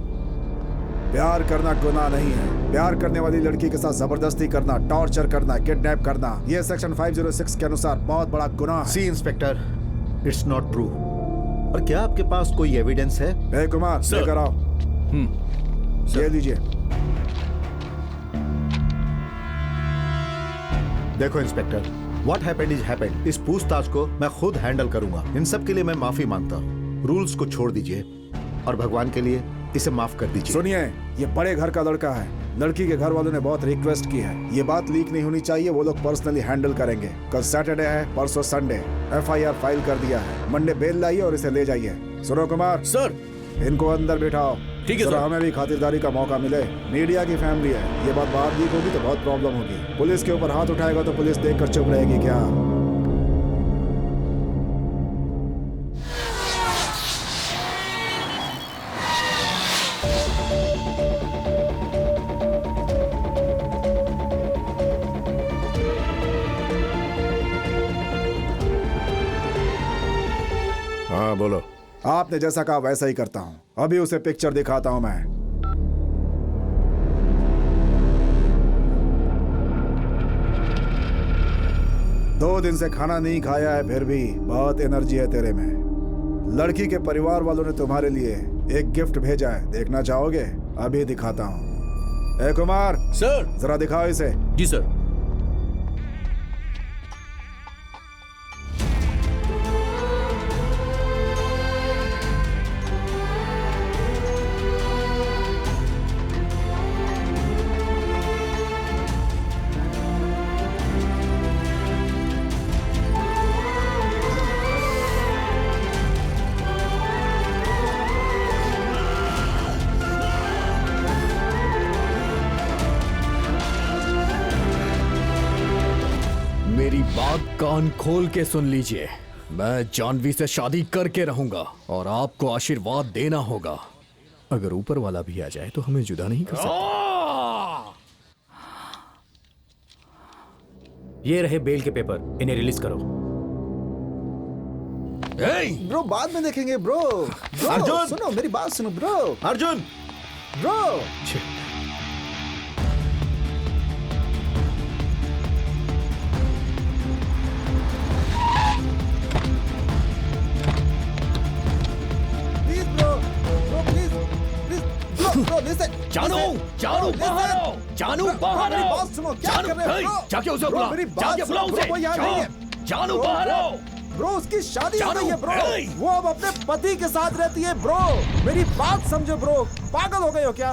प्यार करना गुनाह नहीं है। प्यार करने वाली लड़की के साथ जबरदस्ती करना, टॉर्चर करना, किडनैप करना, ये सेक्शन 506 के अनुसार बहुत बड़ा गुनाह है। See inspector, it's not true. और क्या आपके पास कोई एविडेंस है? ए कुमार, लेकर आओ। ये लीजिए। देखो inspector, what happened is happened. इस पूछताछ को मैं खुद हैंडल करूंगा। इन सब के लिए मैं माफी मांगता हूँ। रूल्स को छोड़ दीजिए और भगवान के लिए इसे माफ कर दीजिए। सुनिए, ये बड़े घर का लड़का है। लड़की के घर वालों ने बहुत रिक्वेस्ट की है, ये बात लीक नहीं होनी चाहिए। वो लोग पर्सनली हैंडल करेंगे। कल सैटरडे है, परसों संडे। FIR फाइल कर दिया है। मंडे बेल लाइए और इसे ले जाइए। सुनो कुमार सर, इनको अंदर बिठाओ। ठीक है सर। हमें भी खातिरदारी का मौका मिले। मीडिया की फैमिली है, ये बात बाहर लीक होगी तो बहुत प्रॉब्लम होगी। पुलिस के ऊपर हाथ उठाएगा तो पुलिस देखकर चुप रहेगी क्या? बोलो। आपने जैसा कहा वैसा ही करता हूँ। अभी उसे पिक्चर दिखाता हूँ मैं। दो दिन से खाना नहीं खाया है, फिर भी बहुत एनर्जी है तेरे में। लड़की के परिवार वालों ने तुम्हारे लिए एक गिफ्ट भेजा है, देखना चाहोगे? अभी दिखाता हूँ। ए कुमार सर, जरा दिखाओ इसे। जी सर। मेरी बात कान खोल के सुन लीजिए। मैं जानवी से शादी करके रहूंगा और आपको आशीर्वाद देना होगा। अगर ऊपर वाला भी आ जाए तो हमें जुदा नहीं कर सकता। ये रहे बेल के पेपर, इन्हें रिलीज करो। ब्रो बाद में देखेंगे ब्रो। अर्जुन! सुनो मेरी बात सुनो ब्रो। अर्जुन! ब्रो जानू, जानू बाहर आओ, जानू बाहर आओ। बात सुनो, क्या कर रहे हो ब्रो? जाके उसे ब्रो, बुला, मेरी बात जाके बुला सुनो, उसे। ब्रो, वो यहाँ नहीं है। जानू ब्रो, बाहर आओ। ब्रो उसकी शादी हो जानू, गई है ब्रो। हे! वो अब अपने पति के साथ रहती है ब्रो। मेरी बात समझो ब्रो, पागल हो गए हो क्या?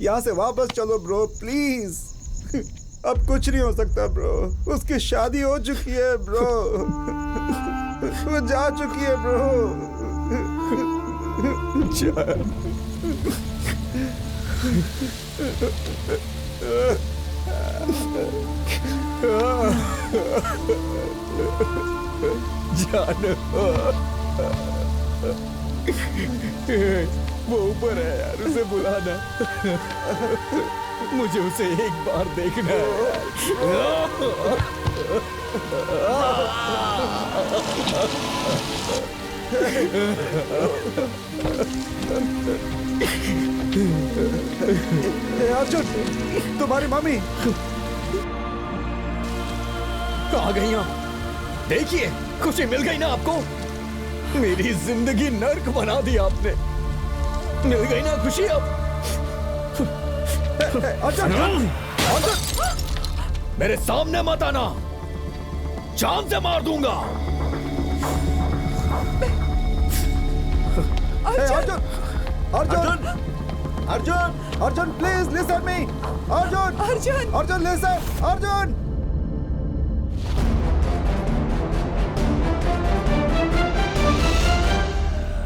यहाँ से वापस चलो ब्रो प्लीज। अब कुछ नहीं हो सकता ब्रो, उसकी शादी हो चुकी है ब्रो। वो जा चुकी है ब्रो। जानू, वो ऊपर है यार, उसे बुलाना। मुझे उसे एक बार देखना अर्जुन, तुम्हारी मम्मी आ गई आप। देखिए, खुशी मिल गई ना आपको? मेरी जिंदगी नर्क बना दी आपने। मिल गई ना खुशी अब? अर्जुन! मेरे सामने मत आना, जान से मार दूंगा। Arjun! Arjun! Arjun! Arjun please listen me. Arjun! Arjun! Arjun listen! Arjun!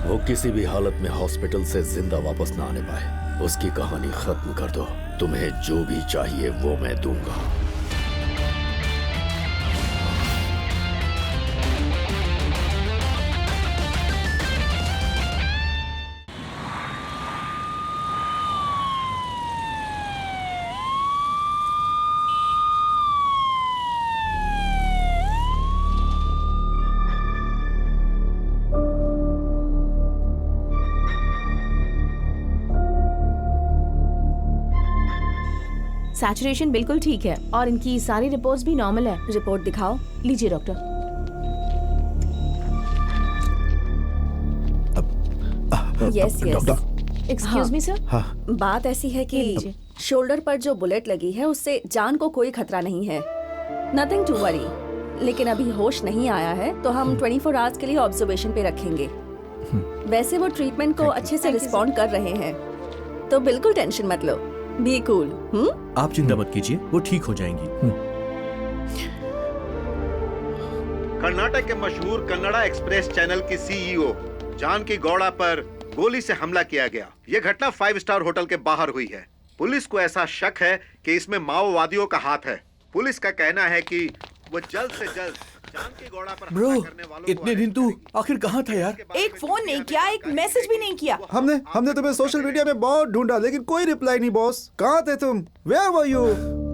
वो किसी भी हालत में हॉस्पिटल से जिंदा वापस ना आने पाए, उसकी कहानी खत्म कर दो। तुम्हें जो भी चाहिए वो मैं दूंगा। सैचुरेशन बिल्कुल ठीक है और इनकी सारी रिपोर्ट्स भी नॉर्मल है। रिपोर्ट दिखाओ। लीजिए doctor. Yes yes. Excuse me sir. बात ऐसी है कि शोल्डर पर जो बुलेट लगी है उससे जान को कोई खतरा नहीं है। Nothing to worry. लेकिन अभी होश नहीं आया है तो हम 24 आवर्स के लिए ऑब्जर्वेशन पे रखेंगे। वैसे वो ट्रीटमेंट को अच्छे से रिस्पॉन्ड कर रहे हैं, तो बिल्कुल टेंशन मत लो। Be cool. आप चिंता मत कीजिए, वो ठीक हो जाएंगी। कर्नाटक के मशहूर कन्नड़ा एक्सप्रेस चैनल की सीईओ जानकी गौड़ा पर गोली से हमला किया गया। यह घटना 5 स्टार होटल के बाहर हुई है। पुलिस को ऐसा शक है कि इसमें माओवादियों का हाथ है। पुलिस का कहना है कि वो जल्द से जल्द जानकी गौड़ा पर ब्रो, इतने दिन तू आखिर कहाँ था यार? एक फोन नहीं किया, एक मैसेज भी नहीं किया। हमने तुम्हें सोशल मीडिया में बहुत ढूंढा लेकिन कोई रिप्लाई नहीं बॉस। कहाँ थे तुम? Where were you?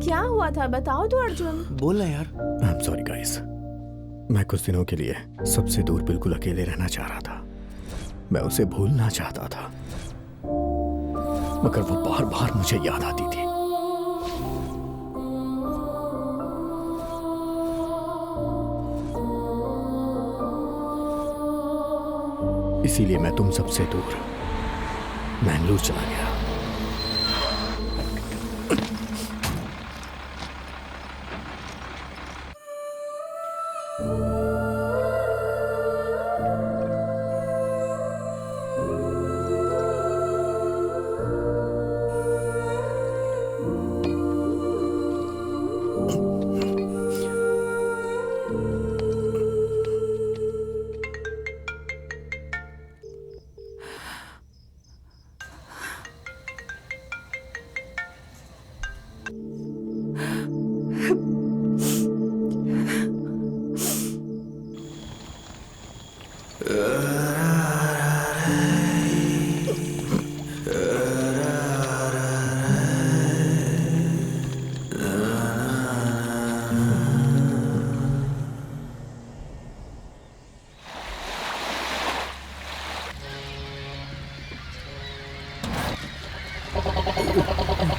क्या हुआ था बताओ तो अर्जुन। बोलना यार। I'm sorry guys. मैं कुछ दिनों के लिए सबसे दूर बिल्कुल अकेले रहना चाह रहा था। मैं उसे भूलना चाहता था, मगर वो बार बार मुझे याद आती थी। इसीलिए मैं तुम सबसे दूर मैंगलोर चला गया।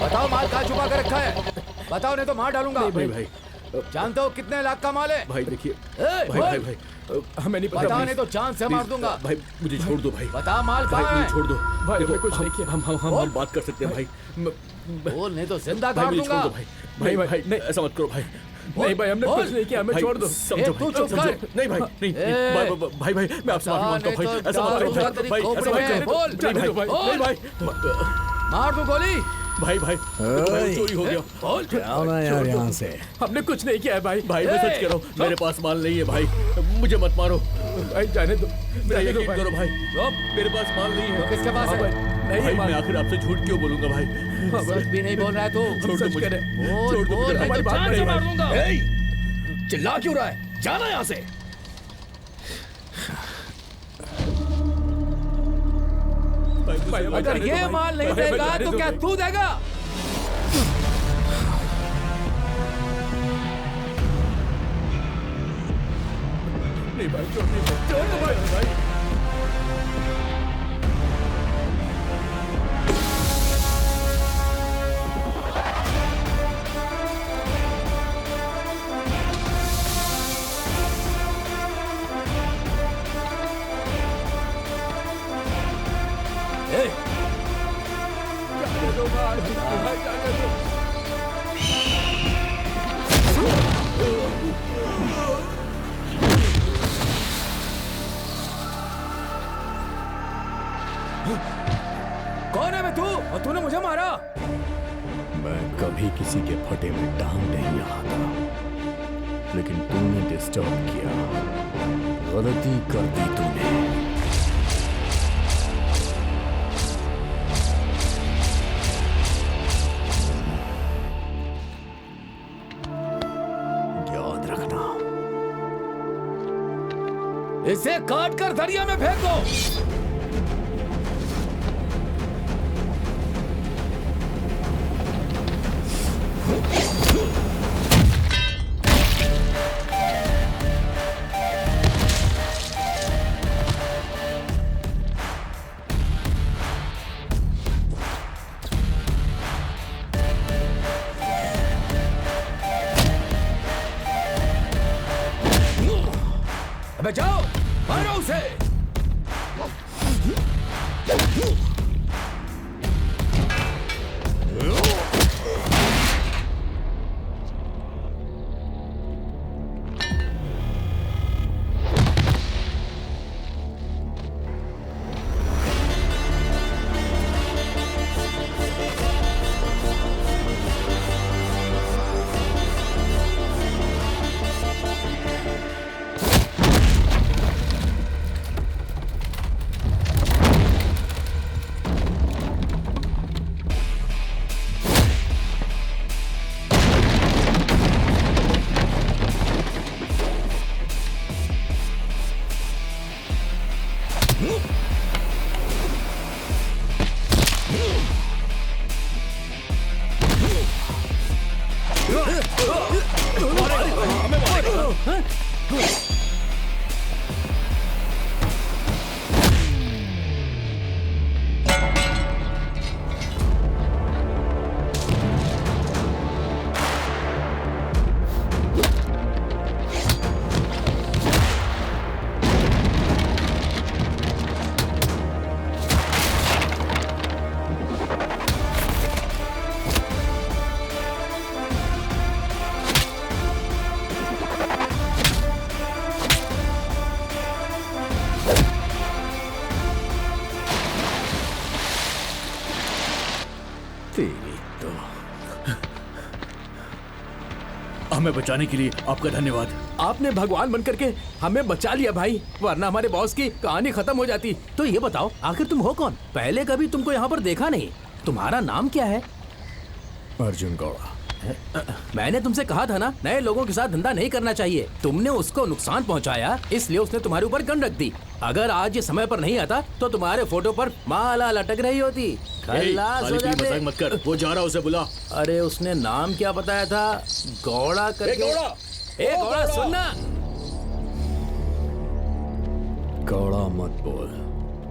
बताओ माल कहाँ छुपा कर रखा है? बताओ नहीं तो मार डालूंगा। नहीं भाई, जानते हो कितने लाख का माल है? भाई देखिए, भाई भाई भाई हमें नहीं पता। बता नहीं तो चांद से मार दूंगा। भाई मुझे छोड़ दो भाई। बता माल भाई कहाँ है? मुझे छोड़ दो भाई, देखो, हमने कुछ नहीं किया। हम बात कर सकते हैं भाई। बोल नहीं तो जिंदा भाई काट मुझे छोड़ दूंगा। दो भाई। भाई नहीं ऐसा मत करो भाई। नहीं भाई हमने कुछ नहीं किया, हमें भाई, छोड़ दो। समझो तू भाई, चुप समझो। कर। नहीं भाई नहीं भाई भाई मैं आपसे माफी मांगता हूँ भाई। ऐसा मत करो भाई, ऐसा मत करो। नहीं भाई, नहीं भाई मार दो गोली। भाई भाई चोरी हो गया। जाना यार यहाँ से। हमने कुछ नहीं किया है भाई। भाई मैं सच कह रहा हूँ, मेरे पास माल नहीं है भाई। मुझे मत मारो भाई, जाने दो। मेरा यकीन करो भाई, मेरे पास माल नहीं है। किसके पास है? नहीं मैं आखिर आपसे झूठ क्यों बोलूंगा भाई? सच भी नहीं बोल रहा है तू। छोड़ दो मुझे, छोड़ दो। बोल, हमारी बात नहीं मार भाई। दूंगा। चिल्ला क्यों रहा है? जाना यहाँ से। अगर ये माल नहीं देगा तो क्या तू देगा? नहीं भाई छोड़ दो भाई। कौन है मैं तू? और तूने मुझे मारा? मैं कभी किसी के फटे में टांग नहीं रहा था, लेकिन तूने डिस्टर्ब किया। गलती कर दी तूने। याद रखना। इसे काट कर दरिया में फेंक दो। अबे जाओ, मारो उसे। तेरी तो हमें बचाने के लिए आपका धन्यवाद। आपने भगवान बनकर के हमें बचा लिया भाई, वरना हमारे बॉस की कहानी खत्म हो जाती। तो ये बताओ आखिर तुम हो कौन? पहले कभी तुमको यहाँ पर देखा नहीं। तुम्हारा नाम क्या है? अर्जुन गौड़ा। मैंने तुमसे कहा था ना, नए लोगों के साथ धंधा नहीं करना चाहिए। तुमने उसको नुकसान पहुंचाया, इसलिए उसने तुम्हारे ऊपर गन रख दी। अगर आज ये समय पर नहीं आता तो तुम्हारे फोटो पर माला लटक रही होती। खल्लास हो जाते। मजाक मत कर, वो जा रहा, उसे बुला। अरे उसने नाम क्या बताया था? गौड़ा करके। ए गौड़ा सुनना। गौड़ा मत बोल,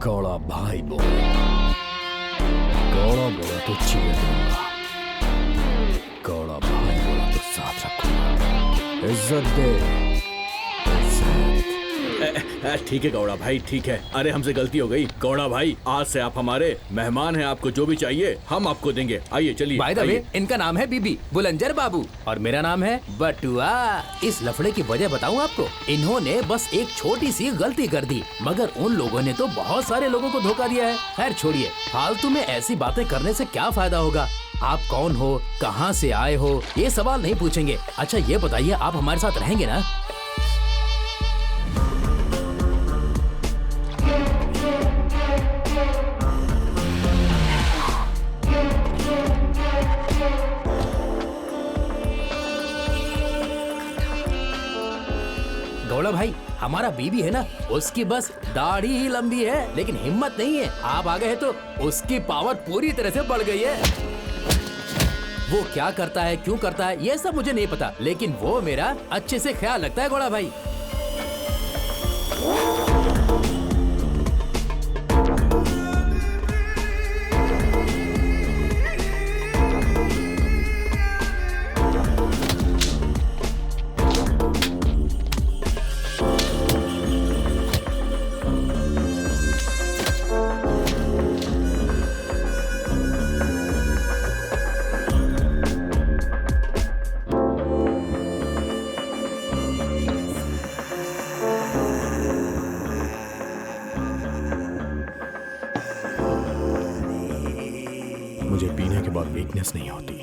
गौड़ा भाई बोल। गौड़ा बोला तो चीर दूंगा, गौड़ा भाई बोला तो साथ रखूंगा। इज्जत दे। ठीक है गौड़ा भाई, ठीक है। अरे हमसे गलती हो गई गौड़ा भाई, आज से आप हमारे मेहमान हैं। आपको जो भी चाहिए हम आपको देंगे। आइए चलिए। बाय द वे, इनका नाम है बीबी बुलंजर बाबू और मेरा नाम है बटुआ। इस लफड़े की वजह बताऊं आपको? इन्होंने बस एक छोटी सी गलती कर दी, मगर उन लोगों ने तो बहुत सारे लोगों को धोखा दिया है। खैर छोड़िए, फालतू में ऐसी बातें करने से क्या फायदा होगा। आप कौन हो, कहाँ से आए हो, ये सवाल नहीं पूछेंगे। अच्छा ये बताइए, आप हमारे साथ रहेंगे ना? गौड़ा भाई, हमारा बीबी है ना, उसकी बस दाढ़ी ही लंबी है लेकिन हिम्मत नहीं है। आप आ गए हैं तो उसकी पावर पूरी तरह से बढ़ गई है। वो क्या करता है, क्यों करता है, ये सब मुझे नहीं पता, लेकिन वो मेरा अच्छे से ख्याल रखता है गौड़ा भाई। मुझे पीने के बाद वीकनेस नहीं होती,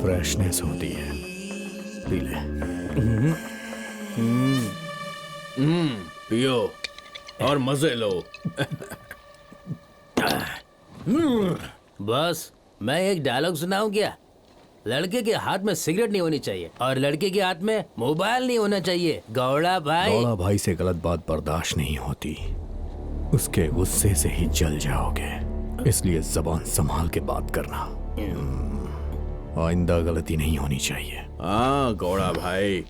फ्रेशनेस होती है। पी ले। पियो और मजे लो। बस मैं एक डायलॉग सुनाऊं क्या? लड़के के हाथ में सिगरेट नहीं होनी चाहिए और लड़के के हाथ में मोबाइल नहीं होना चाहिए। गौड़ा भाई, गौड़ा भाई से गलत बात बर्दाश्त नहीं होती, उसके गुस्से से ही जल जाओगे। इसलिए जबान संभाल के बात करना, आइंदा गलती नहीं होनी चाहिए। हाँ गौड़ा भाई,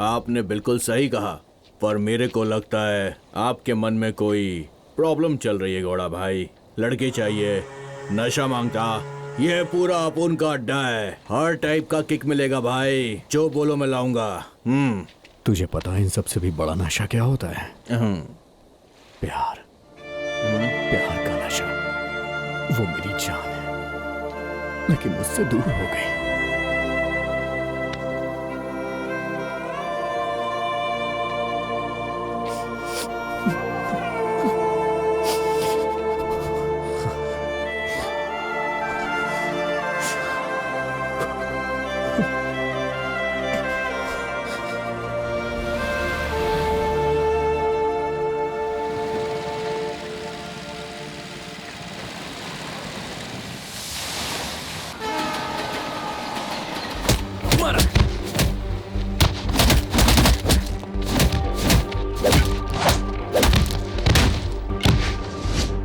आपने बिल्कुल सही कहा, पर मेरे को लगता है आपके मन में कोई प्रॉब्लम चल रही है गौड़ा भाई। लड़के चाहिए, नशा मांगता, ये पूरा अपुन का अड्डा है। हर टाइप का किक मिलेगा भाई, जो बोलो मैं लाऊंगा। तुझे पता है इन सबसे भी बड़ा नशा क्या होता है? प्यार। प्यार का नशा। वो मेरी जान है, लेकिन मुझसे दूर हो गई।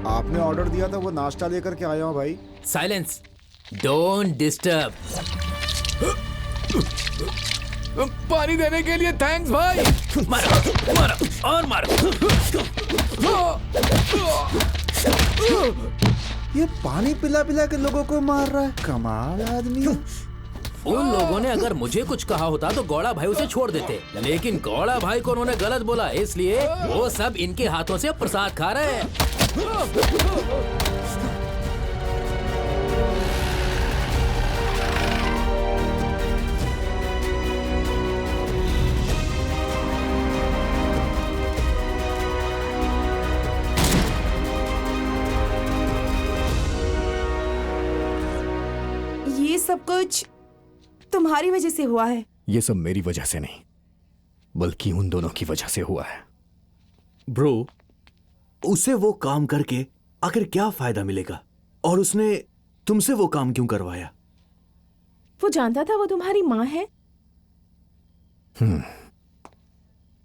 आपने ऑर्डर दिया था, वो नाश्ता लेकर के आया हूँ भाई। Silence, don't disturb. पानी देने के लिए थैंक्स भाई। मारो मारो और मारो। ये पानी पिला पिला के लोगों को मार रहा है, कमाल आदमी। उन लोगों ने अगर मुझे कुछ कहा होता तो गौड़ा भाई उसे छोड़ देते, लेकिन गौड़ा भाई को उन्होंने गलत बोला, इसलिए वो सब इनके हाथों से प्रसाद खा रहे हैं। ये सब कुछ तुम्हारी वजह से हुआ है। ये सब मेरी वजह से नहीं, बल्कि उन दोनों की वजह से हुआ है। ब्रो, उसे वो काम करके आखिर क्या फायदा मिलेगा? और उसने तुमसे वो काम क्यों करवाया? वो जानता था वो तुम्हारी माँ है।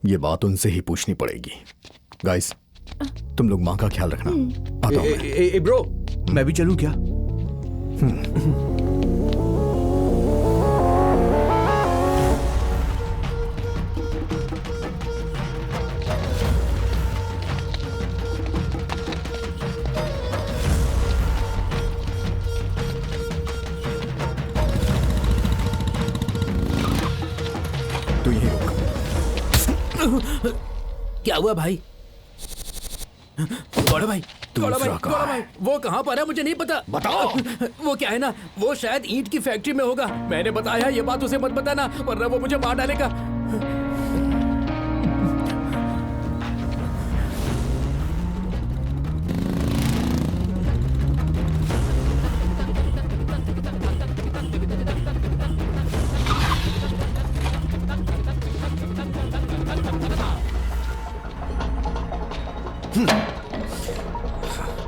ये बात उनसे ही पूछनी पड़ेगी। गाइस, तुम लोग माँ का ख्याल रखना। आता हूं मैं। ब्रो, मैं भी चलूं क्या? तू यहीं रुक। क्या हुआ भाई? गौड़ा भाई, गौड़ा भाई, गौड़ा भाई, वो कहाँ पर है मुझे नहीं पता। बताओ। वो क्या है ना, वो शायद ईंट की फैक्ट्री में होगा। मैंने बताया ये बात उसे मत बताना, वरना वो मुझे मार डालेगा।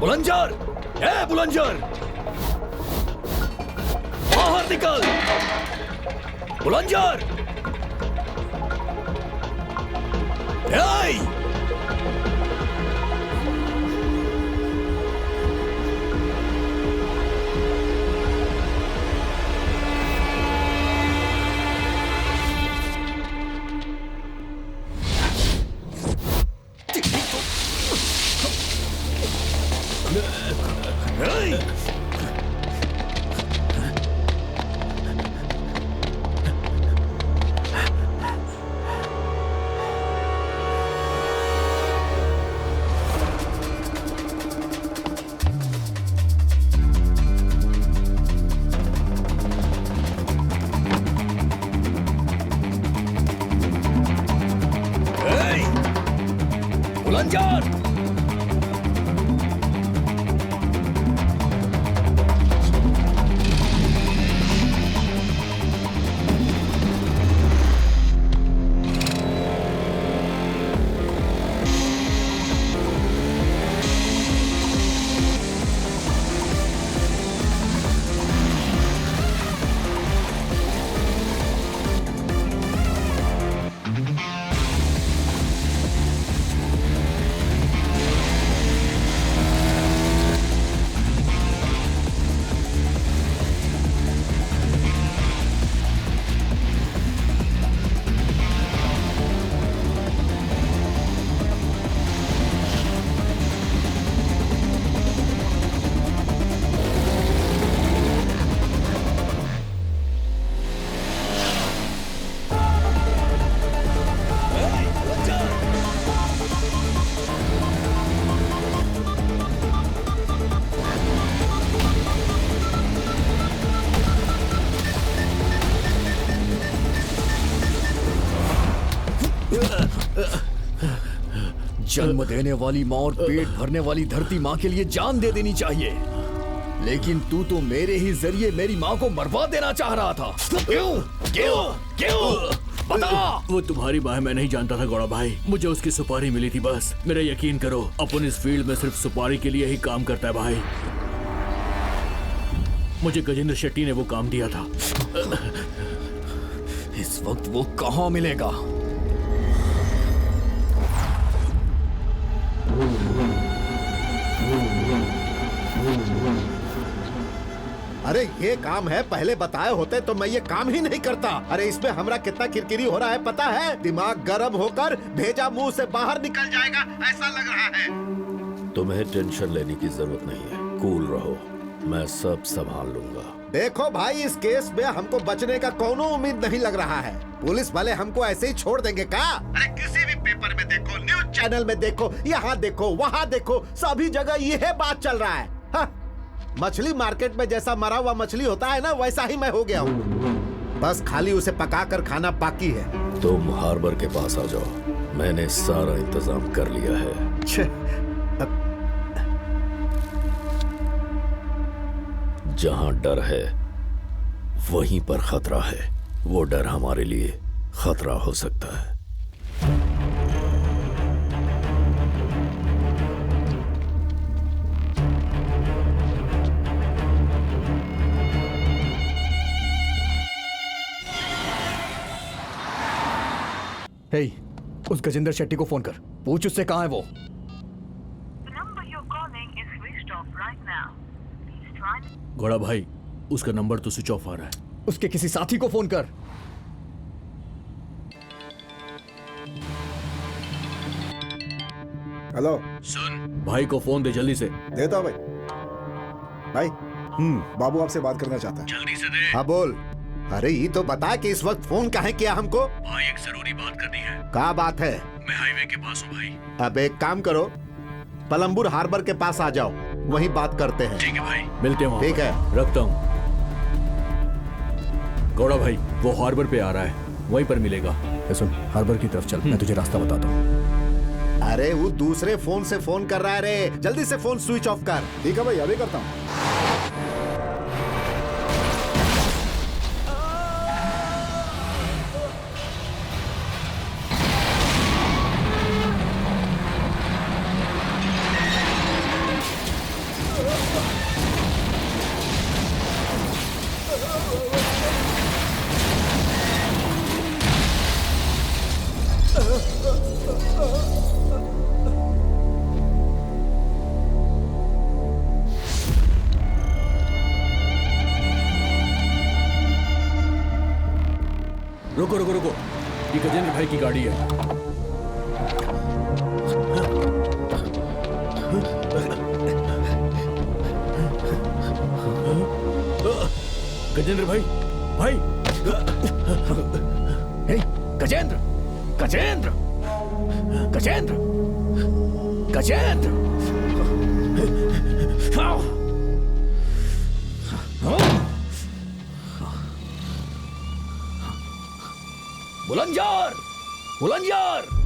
बुलंदर, ए बुलंदर, बाहर निकल। बुलंदर, ए! बुलंदर, जन्म देने वाली माँ और पेट भरने वाली धरती माँ के लिए जान दे देनी चाहिए, लेकिन तू तो मेरे ही जरिए मेरी माँ को मरवा देना चाह रहा था। क्यों? क्यों? क्यों? बता। वो तुम्हारी माँ है, मैं नहीं जानता था गौड़ा भाई। मुझे उसकी सुपारी मिली थी बस। मेरा यकीन करो, अपन इस फील्ड में सिर्फ सुपारी के लिए ही काम करता है भाई। मुझे गजेंद्र शेट्टी ने वो काम दिया था। इस वक्त वो कहाँ मिलेगा? अरे ये काम है, पहले बताए होते तो मैं ये काम ही नहीं करता। अरे इसमें हमरा कितना किरकिरी हो रहा है पता है? दिमाग गर्म होकर भेजा मुंह से बाहर निकल जाएगा ऐसा लग रहा है। तुम्हें टेंशन लेने की जरूरत नहीं है, कूल रहो, मैं सब संभाल लूंगा। देखो भाई, इस केस में हमको बचने का कोनो उम्मीद नहीं लग रहा है। पुलिस वाले हमको ऐसे ही छोड़ देंगे क्या? अरे किसी भी पेपर में देखो, न्यूज चैनल में देखो, यहाँ देखो, वहाँ देखो, सभी जगह यह बात चल रहा है। हाँ, मछली मार्केट में जैसा मरा हुआ मछली होता है ना, वैसा ही मैं हो गया हूँ। बस खाली उसे पका कर खाना बाकी है। तुम हार्बर के पास आ जाओ, मैंने सारा इंतजाम कर लिया है। जहां डर है वहीं पर खतरा है। वो डर हमारे लिए खतरा हो सकता है। हे, उस गजेंद्र शेट्टी को फोन कर, पूछ उससे कहाँ है वो। घोड़ा भाई, उसका नंबर तो स्विच ऑफ आ रहा है। उसके किसी साथी को फोन कर। हेलो, सुन, भाई को फोन दे जल्दी से। देता हूं भाई। बाबू आपसे बात करना चाहता है। जल्दी से दे। हाँ बोल। अरे ये तो बता कि इस वक्त फोन काहे किया हमको। भाई एक जरूरी बात करनी है। क्या बात है? मैं हाईवे के पास हूँ भाई। अब एक काम करो, पलम्बुर हार्बर के पास आ जाओ, वहीं बात करते हैं। ठीक है भाई, मिलते हैं वहाँ। ठीक है, रखता हूँ। गौड़ा भाई, वो हार्बर पे आ रहा है, वहीं पर मिलेगा। सुन, हार्बर की तरफ चल, मैं तुझे रास्ता बताता हूँ। अरे वो दूसरे फोन से फोन कर रहा है रे, जल्दी से फोन स्विच ऑफ कर। ठीक है भाई, अभी करता हूँ। रुको रुको रुको, ये गजेंद्र भाई की गाड़ी है। गजेंद्र भाई, भाई। हे, गजेंद्र, गजेंद्र, गजेंद्र, गजेंद्र। बुलंदशहर, बुलंदशहर।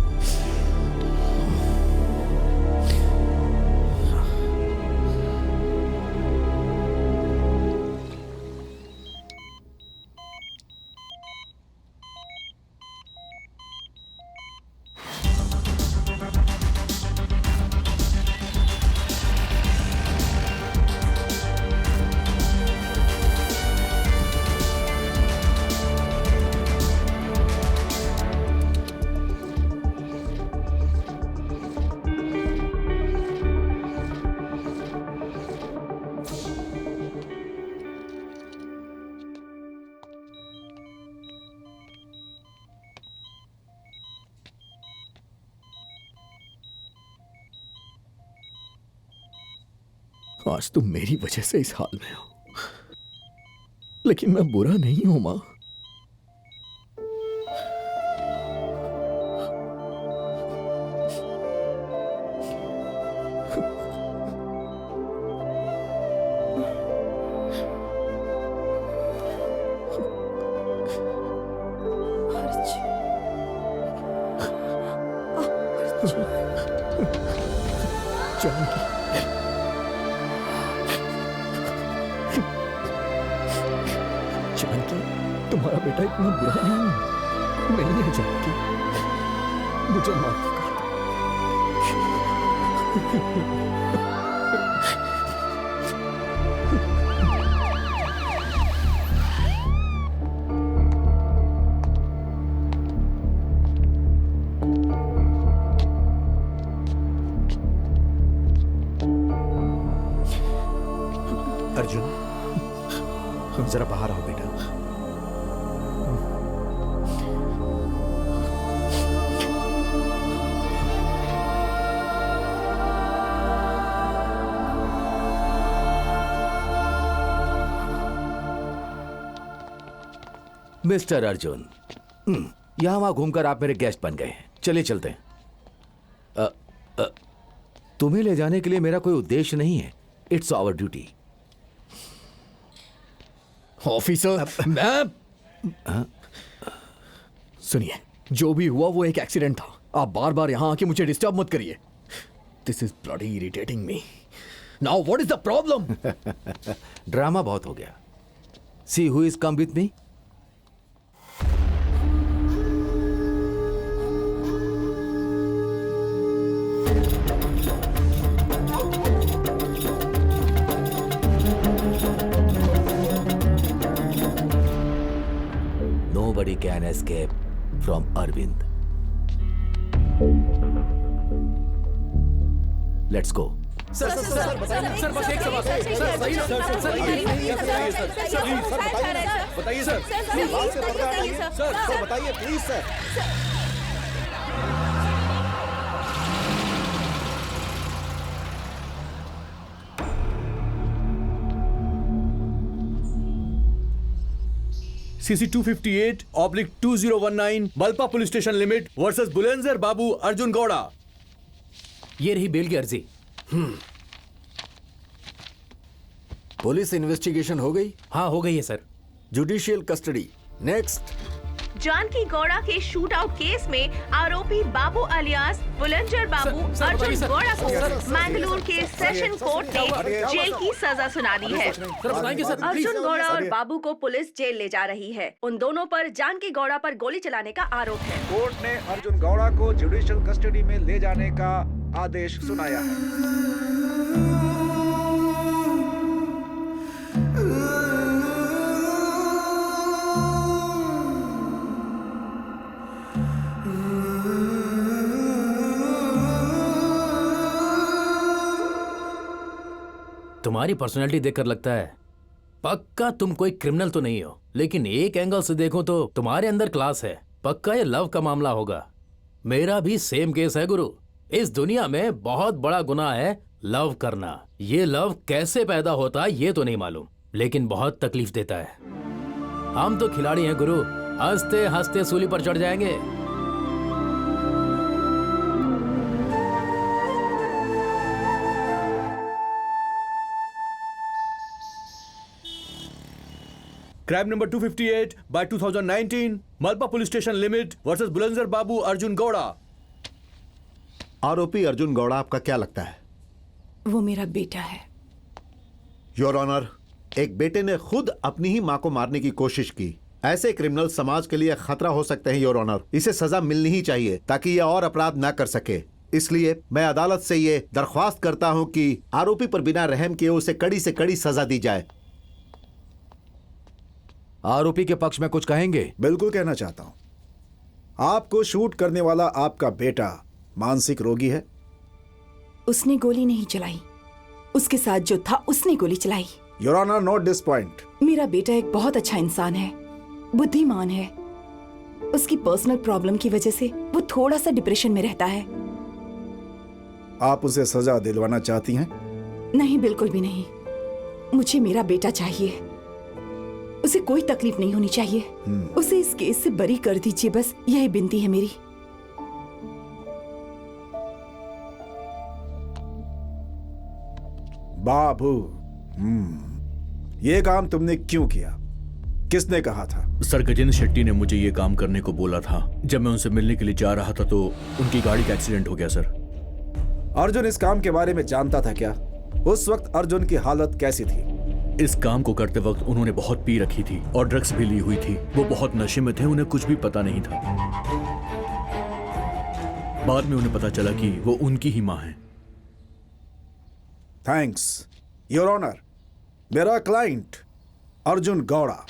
आज तुम मेरी वजह से इस हाल में हो, लेकिन मैं बुरा नहीं हूं मां। जानकी, तुम्हारा बेटा इतना बुरा नहीं है जानकी, मुझे माफ कर अर्जुन, जरा बाहर आओ बेटा। मिस्टर अर्जुन, यहां वहां घूमकर आप मेरे गेस्ट बन गए हैं। चलिए चलते हैं। तुम्हें ले जाने के लिए मेरा कोई उद्देश्य नहीं है। It's our duty. ऑफिसर, मैं सुनिए, जो भी हुआ वो एक एक्सीडेंट था। आप बार बार यहां आके मुझे डिस्टर्ब मत करिए। This is bloody irritating me. Now what is the problem? Drama बहुत हो गया। See who is come with me? Nobody can escape from Arvind. Let's go. Sir बस एक सवाल सर सही ना बताइए सर सर बताइए please sir. CC 258/2019 Malpa police station limit versus Bulandar Babu Arjun Gowda. ये रही बेल की अर्जी। पुलिस इन्वेस्टिगेशन हो गई? हाँ हो गई है sir. Judicial custody next. Janaki Gowda के शूट आउट केस में आरोपी बाबू अलियास बुलंदर बाबू अर्जुन गौड़ा को मैंगलोर के सेशन कोर्ट ने जेल की सजा सुना दी है। अर्जुन गौड़ा और बाबू को पुलिस जेल ले जा रही है। उन दोनों पर जानकी गौड़ा पर गोली चलाने का आरोप है। कोर्ट ने अर्जुन गौड़ा को जुडिशियल कस्टडी में ले जाने का आदेश सुनाया है। तुम्हारी पर्सनैलिटी देखकर लगता है पक्का तुम कोई क्रिमिनल तो नहीं हो, लेकिन एक एंगल से देखो तो तुम्हारे अंदर क्लास है। पक्का ये लव का मामला होगा। मेरा भी सेम केस है गुरु। इस दुनिया में बहुत बड़ा गुनाह है लव करना। ये लव कैसे पैदा होता है ये तो नहीं मालूम, लेकिन बहुत तकलीफ देता है। हम तो खिलाड़ी हैं गुरु, हंसते हंसते सूली पर चढ़ जाएंगे। Crime number 258/2019 Malpa police station limit versus Bulandar Babu Arjun Gowda. आरोपी अर्जुन गौड़ा आपका क्या लगता है? वो मेरा बेटा है। योर ऑनर, एक बेटे ने खुद अपनी ही मां को मारने की कोशिश की। ऐसे क्रिमिनल समाज के लिए खतरा हो सकते हैं योर ऑनर। इसे सजा मिलनी ही चाहिए ताकि ये और अपराध ना कर सके। इसलिए मैं अदालत से ये दरख्वास्त करता हूं कि आरोपी पर बिना रहम किए उसे कड़ी से कड़ी सजा दी जाए। आरोपी के पक्ष में कुछ कहेंगे? बिल्कुल कहना चाहता हूं। आपको शूट करने वाला आपका बेटा मानसिक रोगी है। उसने गोली नहीं चलाई, उसके साथ जो था उसने गोली चलाई। Your honour, note this point. मेरा बेटा एक बहुत अच्छा इंसान है, बुद्धिमान है। उसकी पर्सनल प्रॉब्लम की वजह से वो थोड़ा सा डिप्रेशन में रहता है। आप उसे सजा दिलवाना चाहती हैं? नहीं, बिल्कुल भी नहीं। मुझे मेरा बेटा चाहिए। उसे कोई तकलीफ नहीं होनी चाहिए। उसे इस केस से बरी कर दीजिए, बस यही विनती है मेरी। बाबू, ये काम तुमने क्यों किया? किसने कहा था? सर, गजेंद्र शेट्टी ने मुझे ये काम करने को बोला था। जब मैं उनसे मिलने के लिए जा रहा था तो उनकी गाड़ी का एक्सीडेंट हो गया सर। अर्जुन इस काम के बारे में जानता था क्या? उस वक्त अर्जुन की हालत कैसी थी? इस काम को करते वक्त उन्होंने बहुत पी रखी थी और ड्रग्स भी ली हुई थी। वो बहुत नशे में थे, उन्हें कुछ भी पता नहीं था। बाद में उन्हें पता चला कि वो उनकी ही मां है। Thanks your honour. मेरा क्लाइंट अर्जुन गौड़ा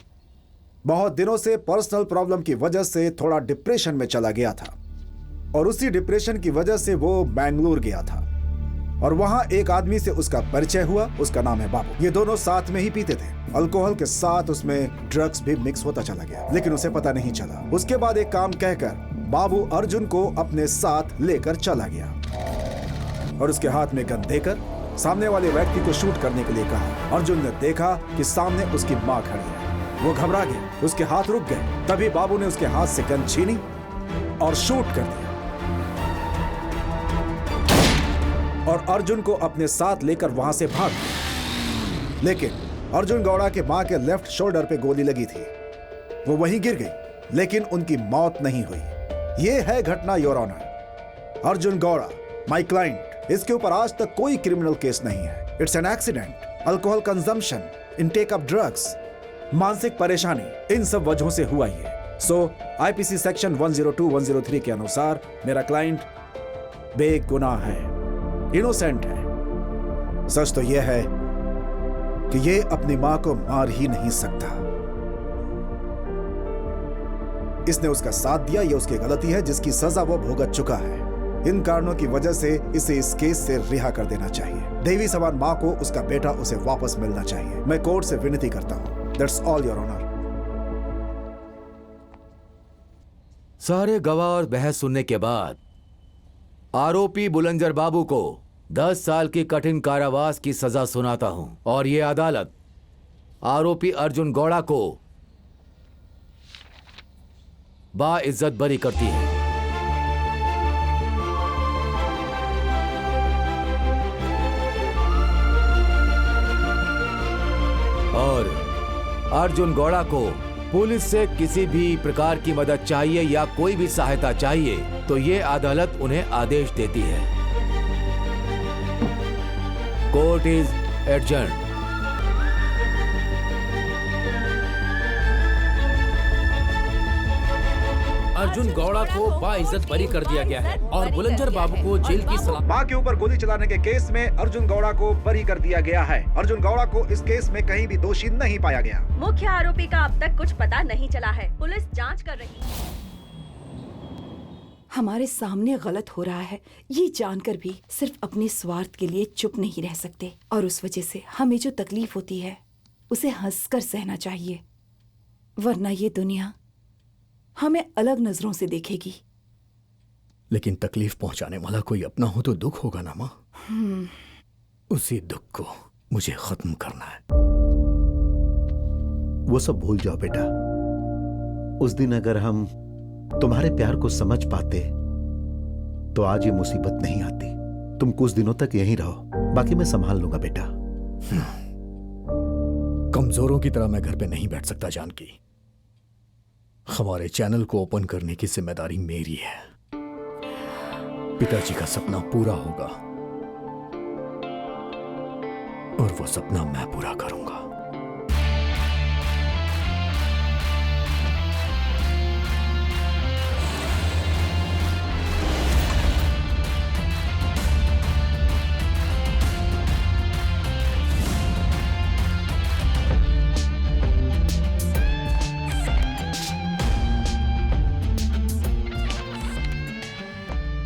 बहुत दिनों से पर्सनल प्रॉब्लम की वजह से थोड़ा डिप्रेशन में चला गया था और उसी डिप्रेशन की वजह से वो बेंगलुरु गया था और वहां एक आदमी से उसका परिचय हुआ। उसका नाम है बाबू। ये दोनों साथ में ही पीते थे। अल्कोहल के साथ उसमें ड्रग्स भी मिक्स होता चला गया, लेकिन उसे पता नहीं चला। उसके बाद एक काम कहकर बाबू अर्जुन को अपने साथ लेकर चला गया और उसके हाथ में गन देकर सामने वाले व्यक्ति को शूट करने के लिए कहा। अर्जुन ने देखा कि सामने उसकी मां खड़ी है। वो घबरा गया, उसके हाथ रुक गए। तभी बाबू ने उसके हाथ से गन छीनी और शूट कर दिया और अर्जुन को अपने साथ लेकर वहां से भाग गया। लेकिन अर्जुन गौड़ा के मां के लेफ्ट शोल्डर पे गोली लगी थी। वो वहीं गिर गई, लेकिन उनकी मौत नहीं हुई। ये है घटना your honour. Arjun Gowda my client, इसके ऊपर आज तक कोई क्रिमिनल केस नहीं है। It's an accident, alcohol consumption, intake of drugs. मानसिक परेशानी, इन सब वजहों से हुआ ये। सो आईपीसी सेक्शन 102, 103 के अनुसार मेरा क्लाइंट बेगुनाह है, इनोसेंट है। सच तो यह है कि ये अपनी मां को मार ही नहीं सकता। इसने उसका साथ दिया, यह उसकी गलती है जिसकी सजा वो भुगत चुका है। इन कारणों की वजह से इसे इस केस से रिहा कर देना चाहिए। देवी समान मां को उसका बेटा उसे वापस मिलना चाहिए। मैं कोर्ट से विनती करता हूं। That's all your honour. सारे गवाह और बहस सुनने के बाद आरोपी बुलंजर बाबू को 10 साल की कठिन कारावास की सजा सुनाता हूं और ये अदालत आरोपी अर्जुन गौड़ा को बाइज्जत बरी करती है। और अर्जुन गौड़ा को पुलिस से किसी भी प्रकार की मदद चाहिए या कोई भी सहायता चाहिए तो ये अदालत उन्हें आदेश देती है। Court is adjourned. Arjun Gowda को बाइज्जत बरी कर दिया गया है और बुलंजर बाबू को जेल की सलाह। मां के ऊपर गोली चलाने के केस में अर्जुन गौड़ा को बरी कर दिया गया है। अर्जुन गौड़ा को इस केस में कहीं भी दोषी नहीं पाया गया। मुख्य आरोपी का अब तक कुछ पता नहीं चला है। पुलिस जांच कर रही है। हमारे सामने गलत हो रहा है ये जानकर भी सिर्फ अपने स्वार्थ के लिए चुप नहीं रह सकते, और उस वजह से हमें जो तकलीफ होती है उसे हंसकर सहना चाहिए, वरना ये दुनिया हमें अलग नजरों से देखेगी। लेकिन तकलीफ पहुंचाने वाला कोई अपना हो तो दुख होगा ना माँ। उसी दुख को मुझे खत्म करना है। वो सब भूल जाओ बेटा। उस दिन अगर हम तुम्हारे प्यार को समझ पाते तो आज ये मुसीबत नहीं आती। तुम कुछ दिनों तक यहीं रहो, बाकी मैं संभाल लूंगा बेटा। कमजोरों की तरह मैं घर पे नहीं बैठ सकता जानकी। हमारे चैनल को ओपन करने की जिम्मेदारी मेरी है। पिताजी का सपना पूरा होगा और वो सपना मैं पूरा करूंगा।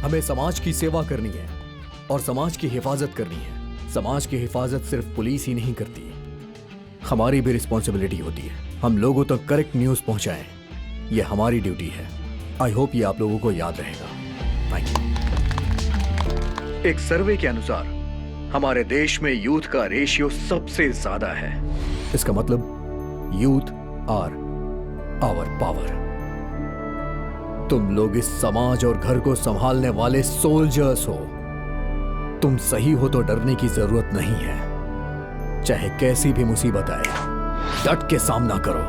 हमें समाज की सेवा करनी है और समाज की हिफाजत करनी है। समाज की हिफाजत सिर्फ पुलिस ही नहीं करती, हमारी भी रिस्पॉन्सिबिलिटी होती है। हम लोगों तक करेक्ट न्यूज़ पहुंचाएं, ये हमारी ड्यूटी है। आई होप ये आप लोगों को याद रहेगा। Thank you. एक सर्वे के अनुसार हमारे देश में यूथ का रेशियो सबसे ज्यादा है। इसका मतलब यूथ आर आवर पावर। तुम लोग इस समाज और घर को संभालने वाले सोल्जर्स हो। तुम सही हो तो डरने की जरूरत नहीं है। चाहे कैसी भी मुसीबत आए, डट के सामना करो।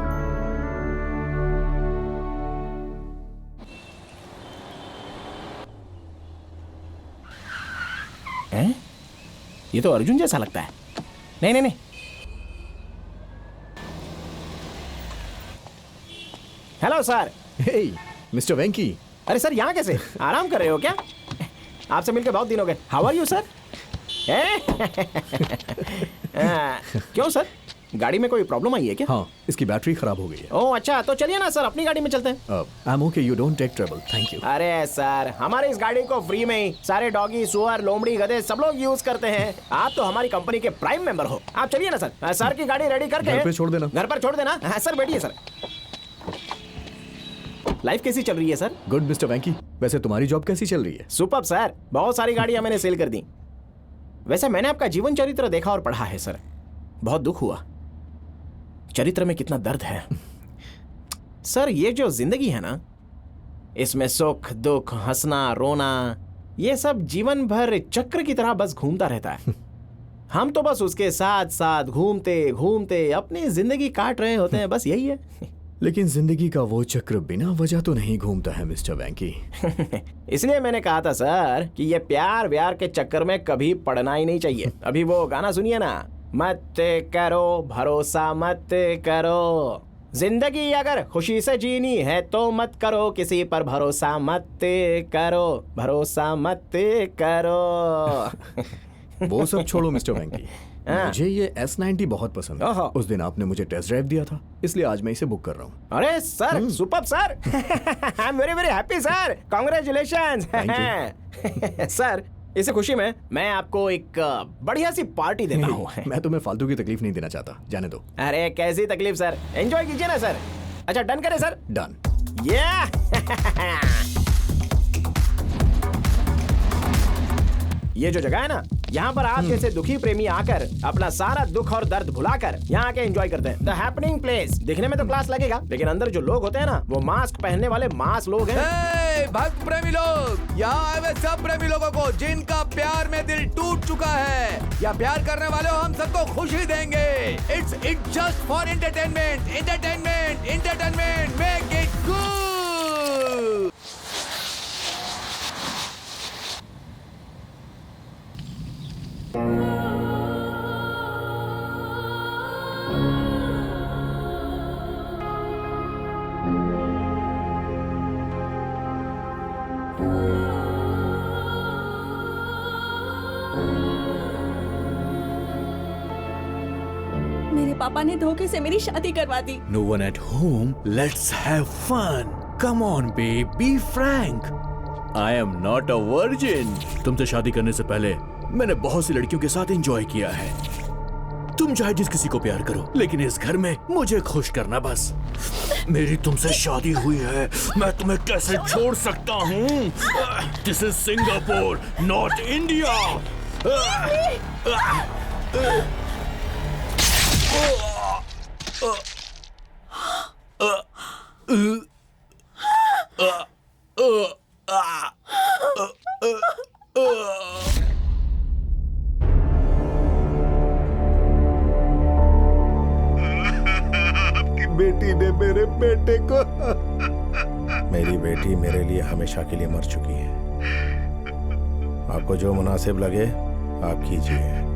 हैं? ये तो अर्जुन जैसा लगता है। नहीं नहीं नहीं। Hello sir. Hey mister Venky. अरे सर यहाँ कैसे? आराम कर रहे हो क्या? आपसे मिलकर बहुत दिन हो गए। How are you sir? क्यों सर, गाड़ी में कोई प्रॉब्लम आई है क्या? हाँ, इसकी बैटरी खराब हो गई है। ओह अच्छा, तो चलिए ना सर, अपनी गाड़ी में चलते हैं। I am okay, you don't take trouble, thank you. अरे सर, हमारे इस गाड़ी को फ्री में ही सारे डॉगी, सुअर, लोमड़ी, गधे सब लोग यूज करते हैं। आप तो हमारी कंपनी के प्राइम मेंबर हो। आप चलिए ना सर, सर की गाड़ी रेडी करके घर पे छोड़ देना। घर पर छोड़ देना। हाँ सर, बैठिए सर। लाइफ कैसी चल रही है सर? गुड मिस्टर वेंकी। वैसे तुम्हारी जॉब कैसी चल रही है? सुपर्ब सर, बहुत सारी गाड़ियां मैंने सेल कर दी। वैसे मैंने आपका जीवन चरित्र देखा और पढ़ा है सर, बहुत दुख हुआ। चरित्र में कितना दर्द है सर। ये जो जिंदगी है ना, इसमें सुख दुख, हंसना रोना, ये सब जीवन भर चक्र की तरह बस घूमता रहता है। हम तो बस उसके साथ साथ घूमते घूमते अपनी जिंदगी काट रहे होते हैं, बस यही है। लेकिन जिंदगी का वो चक्र बिना वजह तो नहीं घूमता है मिस्टर वेंकी। इसलिए मैंने कहा था सर कि ये प्यार व्यार के चक्कर में कभी पड़ना ही नहीं चाहिए। अभी वो गाना सुनिए ना, मत करो, भरोसा मत करो। जिंदगी अगर खुशी से जीनी है तो मत करो किसी पर भरोसा, मत करो, भरोसा मत करो। वो सब छोड़ो मिस्टर वेंकी, मुझे ये S90 बहुत पसंद है। उस दिन आपने मुझे टेस्ट ड्राइव दिया था, इसलिए आज मैं इसे बुक कर रहा हूँ। अरे sir, super sir. I am very very happy sir, congratulations. Sir, इस खुशी में मैं आपको एक बढ़िया सी पार्टी देता हूँ। मैं तुम्हें फालतू की तकलीफ नहीं देना चाहता, जाने दो। अरे कैसी तकलीफ सर, एंजॉय कीजिए ना सर। अच्छा डन करें सर? डन। ये जो जगह है ना, यहाँ पर आप जैसे दुखी प्रेमी आकर अपना सारा दुख और दर्द भुलाकर यहाँ आके एंजॉय करते हैं। The happening place. दिखने में तो क्लास लगेगा, लेकिन अंदर जो लोग होते हैं ना, वो मास्क पहनने वाले मास लोग हैं। भक्त प्रेमी लोग, यहाँ आए हुए सब प्रेमी लोगों को जिनका प्यार में दिल टूट चुका है या प्यार करने वाले हो, हम सबको खुशी देंगे। It's just for entertainment, entertainment, entertainment, make it good. मेरे पापा ने धोखे से मेरी शादी करवा दी। No one at home. Let's have fun. Come on, babe. Be frank. I am not a virgin. तुमसे शादी करने से पहले मैंने बहुत सी लड़कियों के साथ एंजॉय किया है। तुम चाहे जिस किसी को प्यार करो, लेकिन इस घर में मुझे खुश करना बस। मेरी तुमसे शादी हुई है, मैं तुम्हें कैसे छोड़ सकता हूँ? This is Singapore, not India. आपकी बेटी ने मेरे बेटे को। मेरी बेटी मेरे लिए हमेशा के लिए मर चुकी है। आपको जो मुनासिब लगे आप कीजिए।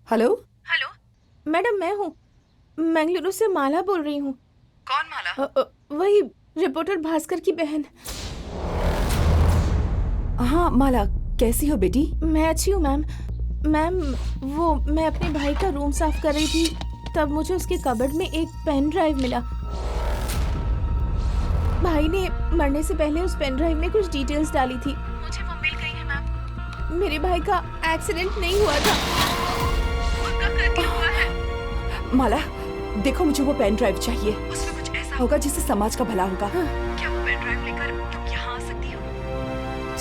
हेलो हेलो मैडम, मैं हूँ बेंगलुरु से माला बोल रही हूँ। कौन माला? वही रिपोर्टर भास्कर की बहन। हाँ माला, कैसी हो बेटी? मैं अच्छी हूँ मैम। मैम, वो मैं अपने भाई का रूम साफ कर रही थी, तब मुझे उसके कबर्ड में एक पेन ड्राइव मिला। भाई ने मरने से पहले उस पेन ड्राइव में कुछ डिटेल्स डाली थी। मुझे वो मिल गई है मैम। मेरे भाई का एक्सीडेंट नहीं हुआ था। माला देखो, मुझे वो पेन ड्राइव चाहिए। उसमें कुछ ऐसा होगा जिससे समाज का भला होगा। क्या वो पेन ड्राइव लेकर तुम यहाँ आ सकती हो?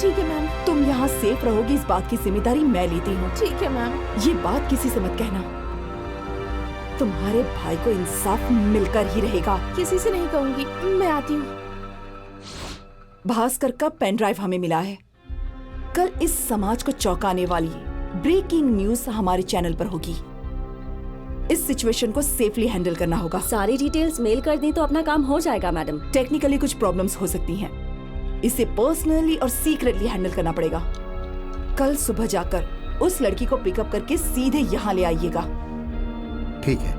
ठीक है मैम। तुम यहाँ सेफ रहोगी, इस बात की जिम्मेदारी मैं लेती हूँ। ठीक है मैम। ये बात किसी से मत कहना। तुम्हारे भाई को इंसाफ मिलकर ही रहेगा। किसी से नहीं कहूँगी, मैं आती हूँ। भास्कर का पेन ड्राइव हमें मिला है। कल इस समाज को चौंकाने वाली ब्रेकिंग न्यूज हमारे चैनल पर होगी। इस सिचुएशन को सेफली हैंडल करना होगा। सारी डिटेल्स मेल कर दी तो अपना काम हो जाएगा मैडम। टेक्निकली कुछ प्रॉब्लम्स हो सकती हैं, इसे पर्सनली और सीक्रेटली हैंडल करना पड़ेगा। कल सुबह जाकर उस लड़की को पिकअप करके सीधे यहाँ ले आइएगा। ठीक है।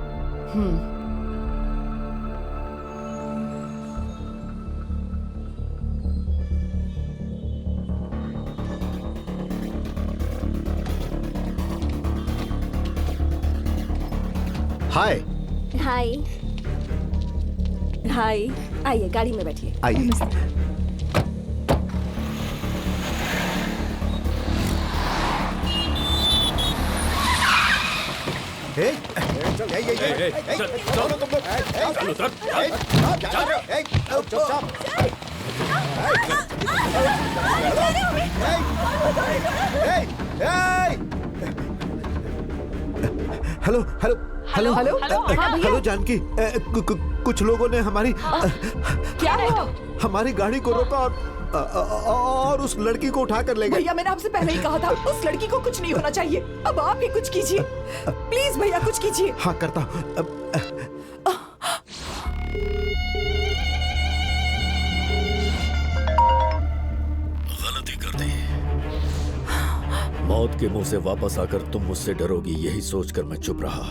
हाय। हाय हाय, आइए गाड़ी में बैठिए। आइए। Hello hello hello hello? हाँ, भैया। हेलो जानकी, कुछ लोगों ने हमारी क्या हुआ? हमारी गाड़ी को रोका और उस लड़की को उठा कर ले गए। भैया मैंने आपसे पहले ही कहा था उस लड़की को कुछ नहीं होना चाहिए। अब आप ही कुछ कीजिए प्लीज भैया, कुछ कीजिए। हाँ करता हूँ। गलती कर दी। मौत के मुंह से वापस आकर तुम मुझसे डरोगी यही सोचकर मैं चुप रहा,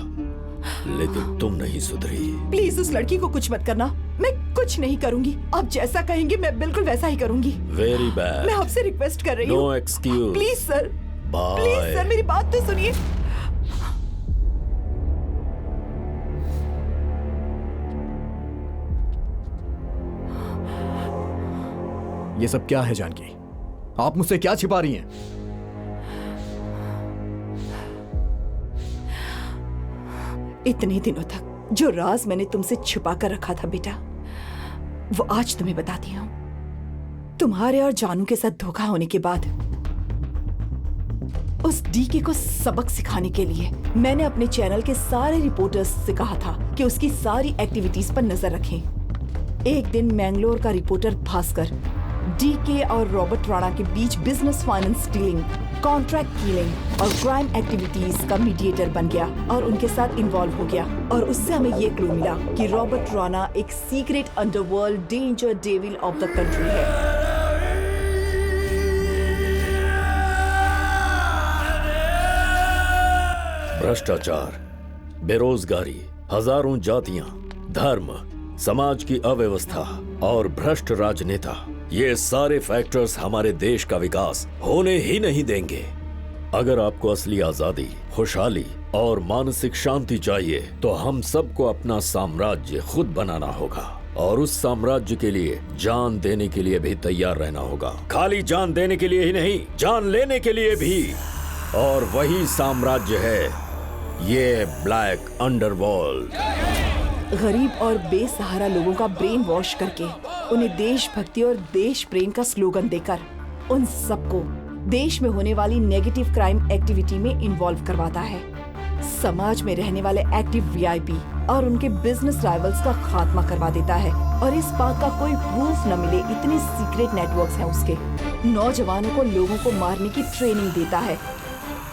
लेकिन तुम नहीं सुधरी। प्लीज उस लड़की को कुछ मत करना, मैं कुछ नहीं करूंगी। आप जैसा कहेंगे मैं बिल्कुल वैसा ही करूंगी। Very bad. मैं आपसे रिक्वेस्ट कर रही हूँ। No excuse. Please sir, bye. Please sir मेरी बात तो सुनिए। ये सब क्या है जानकी? आप मुझसे क्या छिपा रही हैं? इतने दिनों तक जो राज मैंने तुमसे छुपा कर रखा था बेटा, वो आज तुम्हें बताती हूँ। तुम्हारे और जानू के साथ धोखा होने के बाद उस डीके को सबक सिखाने के लिए मैंने अपने चैनल के सारे रिपोर्टर्स से कहा था कि उसकी सारी एक्टिविटीज पर नजर रखें। एक दिन मैंगलोर का रिपोर्टर भास्कर डीके और रॉबर्ट राणा के बीच business finance dealing, contract killing और क्राइम एक्टिविटीज का मीडिएटर बन गया और उनके साथ इन्वॉल्व हो गया। और उससे हमें ये क्लू मिला कि रॉबर्ट राणा एक secret underworld danger devil of the country है। भ्रष्टाचार, बेरोजगारी, हजारों जातियां, धर्म, समाज की अव्यवस्था और भ्रष्ट राजनेता, ये सारे फैक्टर्स हमारे देश का विकास होने ही नहीं देंगे। अगर आपको असली आजादी, खुशहाली और मानसिक शांति चाहिए तो हम सबको अपना साम्राज्य खुद बनाना होगा और उस साम्राज्य के लिए जान देने के लिए भी तैयार रहना होगा। खाली जान देने के लिए ही नहीं, जान लेने के लिए भी। और वही साम्राज्य है ये ब्लैक अंडरवर्ल्ड। गरीब और बेसहारा लोगों का ब्रेन वॉश करके उन्हें देशभक्ति और देश प्रेम का स्लोगन देकर उन सबको देश में होने वाली नेगेटिव क्राइम एक्टिविटी में इन्वॉल्व करवाता है। समाज में रहने वाले एक्टिव वीआईपी और उनके बिजनेस राइवल्स का खात्मा करवा देता है और इस बात का कोई प्रूफ न मिले इतने सीक्रेट नेटवर्क्स हैं उसके। नौजवानों को लोगों को मारने की ट्रेनिंग देता है।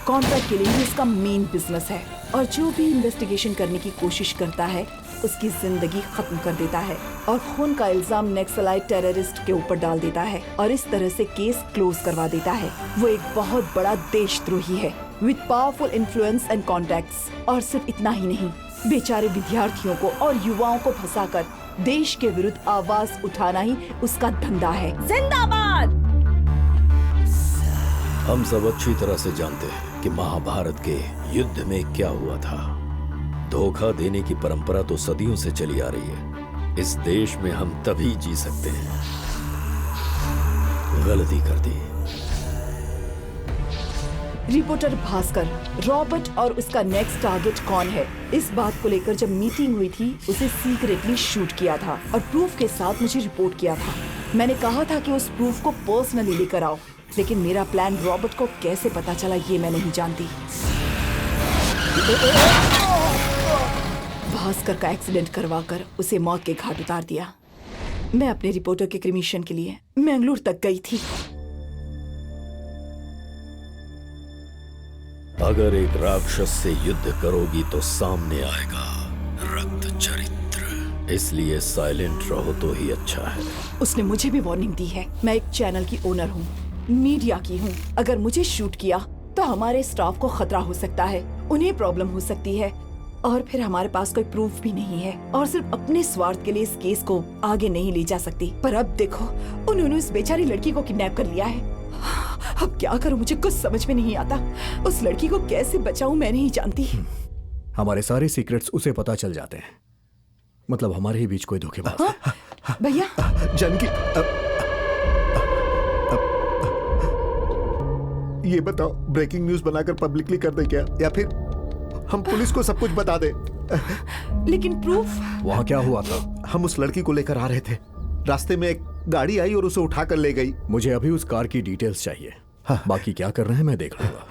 कॉन्ट्रैक्ट के लिए ही इसका मेन बिजनेस है और जो भी इन्वेस्टिगेशन करने की कोशिश करता है उसकी जिंदगी खत्म कर देता है और खून का इल्जाम नक्सलाइट टेररिस्ट के ऊपर डाल देता है और इस तरह से केस क्लोज करवा देता है। वो एक बहुत बड़ा देशद्रोही है with powerful influence and contacts. और सिर्फ इतना ही नहीं, बेचारे विद्यार्थियों को और युवाओं को फंसाकर देश के विरुद्ध आवाज उठाना ही उसका धंधा है। जिंदाबाद। हम सब अच्छी तरह से जानते हैं कि महाभारत के युद्ध में क्या हुआ था। धोखा देने की परंपरा तो सदियों से चली आ रही है। इस देश में हम तभी जी सकते हैं। गलती कर दी। रिपोर्टर भास्कर, रॉबर्ट और उसका नेक्स्ट टारगेट कौन है, इस बात को लेकर जब मीटिंग हुई थी उसे सीक्रेटली शूट किया था और प्रूफ के साथ मुझे रिपोर्ट किया था। मैंने कहा था कि उस प्रूफ को पर्सनली लेकर आओ, लेकिन मेरा प्लान रॉबर्ट को कैसे पता चला ये मैं नहीं जानती। भास्कर का एक्सीडेंट करवाकर उसे मौत के घाट उतार दिया। मैं अपने रिपोर्टर के कमीशन के लिए मैंगलोर तक गई थी। अगर एक राक्षस से युद्ध करोगी तो सामने आएगा रक्त चरित्र, इसलिए साइलेंट रहो तो ही अच्छा है। उसने मुझे भी वार्निंग दी है। मैं एक चैनल की ओनर हूँ, मीडिया की हूँ। अगर मुझे शूट किया तो हमारे स्टाफ को खतरा हो सकता है, उन्हें प्रॉब्लम हो सकती है और फिर हमारे पास कोई प्रूफ भी नहीं है और सिर्फ अपने स्वार्थ के लिए इस केस को आगे नहीं ले जा सकती। पर अब देखो, उन्होंने उस बेचारी लड़की को किडनैप कर लिया है। अब क्या करूं, मुझे कुछ समझ में नहीं आता। उस लड़की को कैसे बचाऊं मैं नहीं जानती। हमारे सारे सीक्रेट्स उसे पता चल जाते हैं, मतलब हमारे ही बीच कोई धोखेबाज है। भैया जानकी, ये बताओ, ब्रेकिंग न्यूज बनाकर पब्लिकली कर दे क्या, या फिर हम पुलिस को सब कुछ बता दे? लेकिन प्रूफ? वहाँ क्या हुआ था? हम उस लड़की को लेकर आ रहे थे, रास्ते में एक गाड़ी आई और उसे उठाकर ले गई। मुझे अभी उस कार की डिटेल्स चाहिए। बाकी क्या कर रहे हैं मैं देख लूंगा।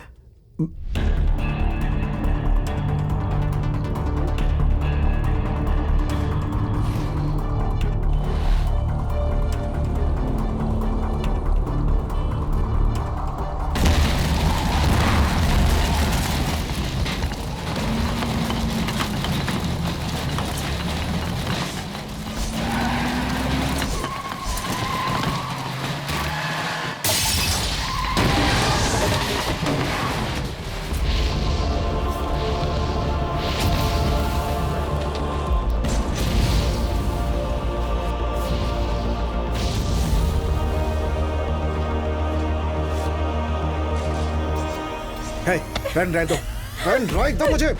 पेन ड्राइव दो, पेन ड्राइव दो मुझे।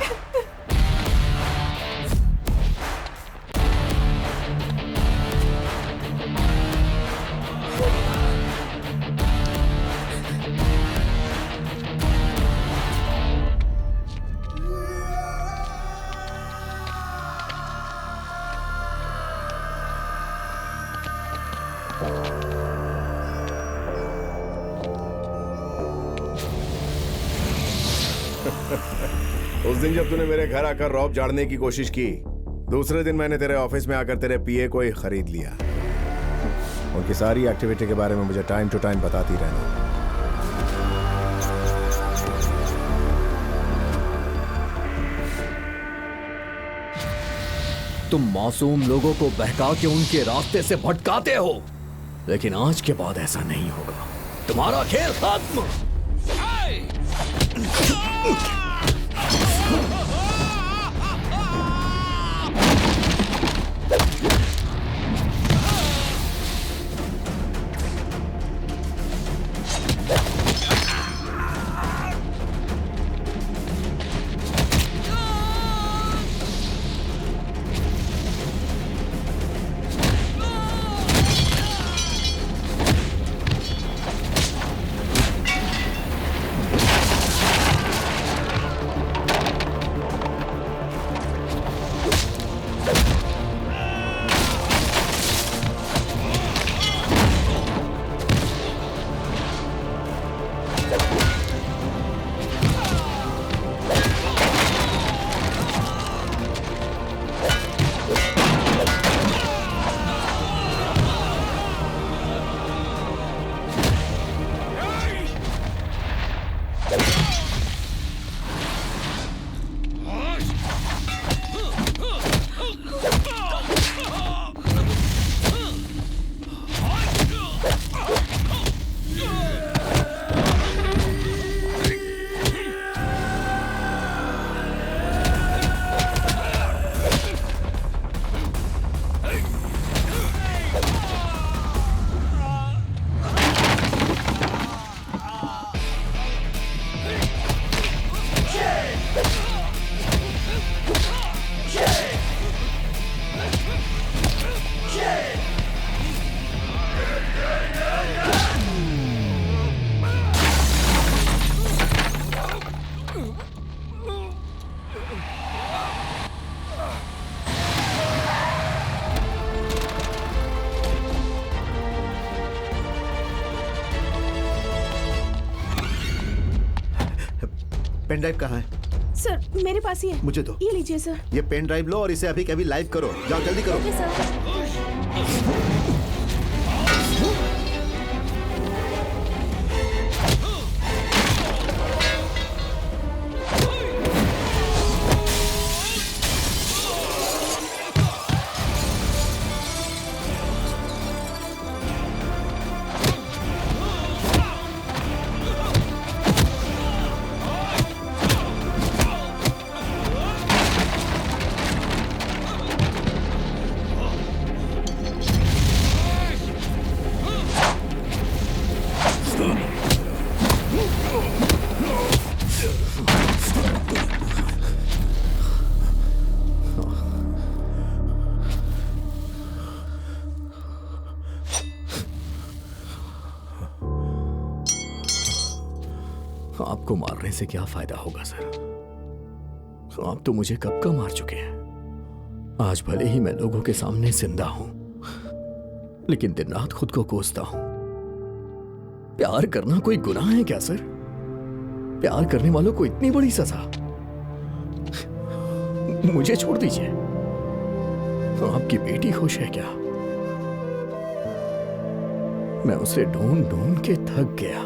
उस दिन जब तूने मेरे घर आकर रॉब झाड़ने की कोशिश की, दूसरे दिन मैंने तेरे ऑफिस में आकर तेरे पीए को ही खरीद लिया। उनकी सारी एक्टिविटी के बारे में मुझे टाइम टू टाइम बताती रहना। तुम मासूम लोगों को बहका के उनके रास्ते से भटकाते हो, लेकिन आज के बाद ऐसा नहीं होगा। तुम्हारा खेल खत्म। पेन ड्राइव कहाँ है? सर मेरे पास ही है। मुझे दो। ये लीजिए सर। ये पेन ड्राइव लो और इसे अभी के अभी लाइव करो। जाओ जल्दी करो। Okay sir. आपको मारने से क्या फायदा होगा सर? आप तो मुझे कब का मार चुके हैं। आज भले ही मैं लोगों के सामने जिंदा हूं, लेकिन दिन रात खुद को कोसता हूं। प्यार करना कोई गुनाह है क्या सर? प्यार करने वालों को इतनी बड़ी सजा? मुझे छोड़ दीजिए। आपकी बेटी खुश है क्या? मैं उसे ढूंढ ढूंढ के थक गया,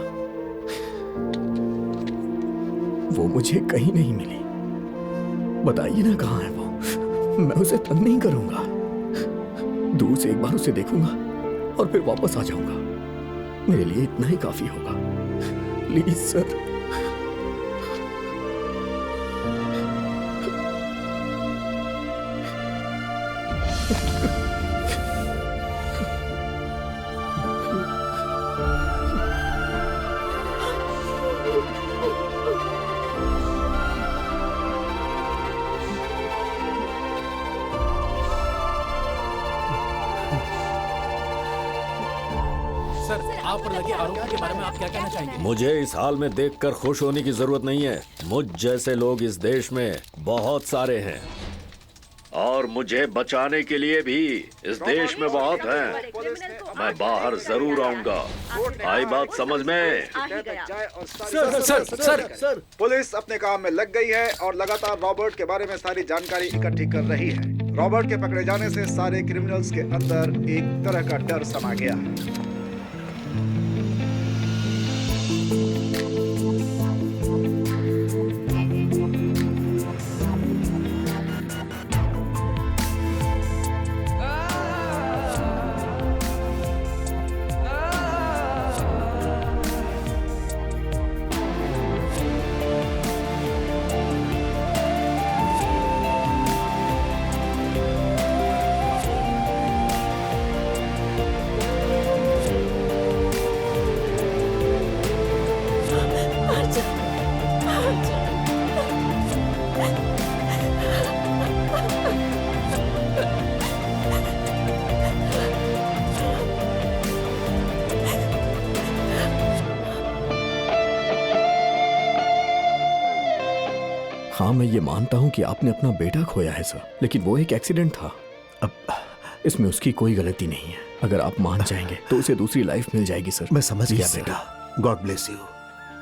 वो मुझे कहीं नहीं मिली। बताइए ना कहाँ है वो? मैं उसे तंग नहीं करूंगा। दूर से एक बार उसे देखूंगा और फिर वापस आ जाऊंगा। मेरे लिए इतना ही काफी होगा। Please sir. सर, आप पर लगे आरोपों के बारे में आप क्या कहना चाहेंगे? मुझे इस हाल में देखकर खुश होने की जरूरत नहीं है। मुझ जैसे लोग इस देश में बहुत सारे हैं और मुझे बचाने के लिए भी इस देश में बहुत हैं। मैं बाहर जरूर आऊंगा। आई बात समझ में? सर, पुलिस अपने काम में लग गई है और लगातार रॉबर्ट के बारे में सारी जानकारी इकट्ठी कर रही है। रॉबर्ट के पकड़े जाने से सारे क्रिमिनल्स के अंदर एक तरह का डर समा गया है। हाँ, मैं ये मानता हूँ कि आपने अपना बेटा खोया है सर, लेकिन वो एक एक्सीडेंट था। अब इसमें उसकी कोई गलती नहीं है। अगर आप मान जाएंगे तो उसे दूसरी लाइफ मिल जाएगी सर। मैं समझ गया सर। बेटा। God bless you.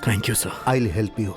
Thank you sir. I will help you.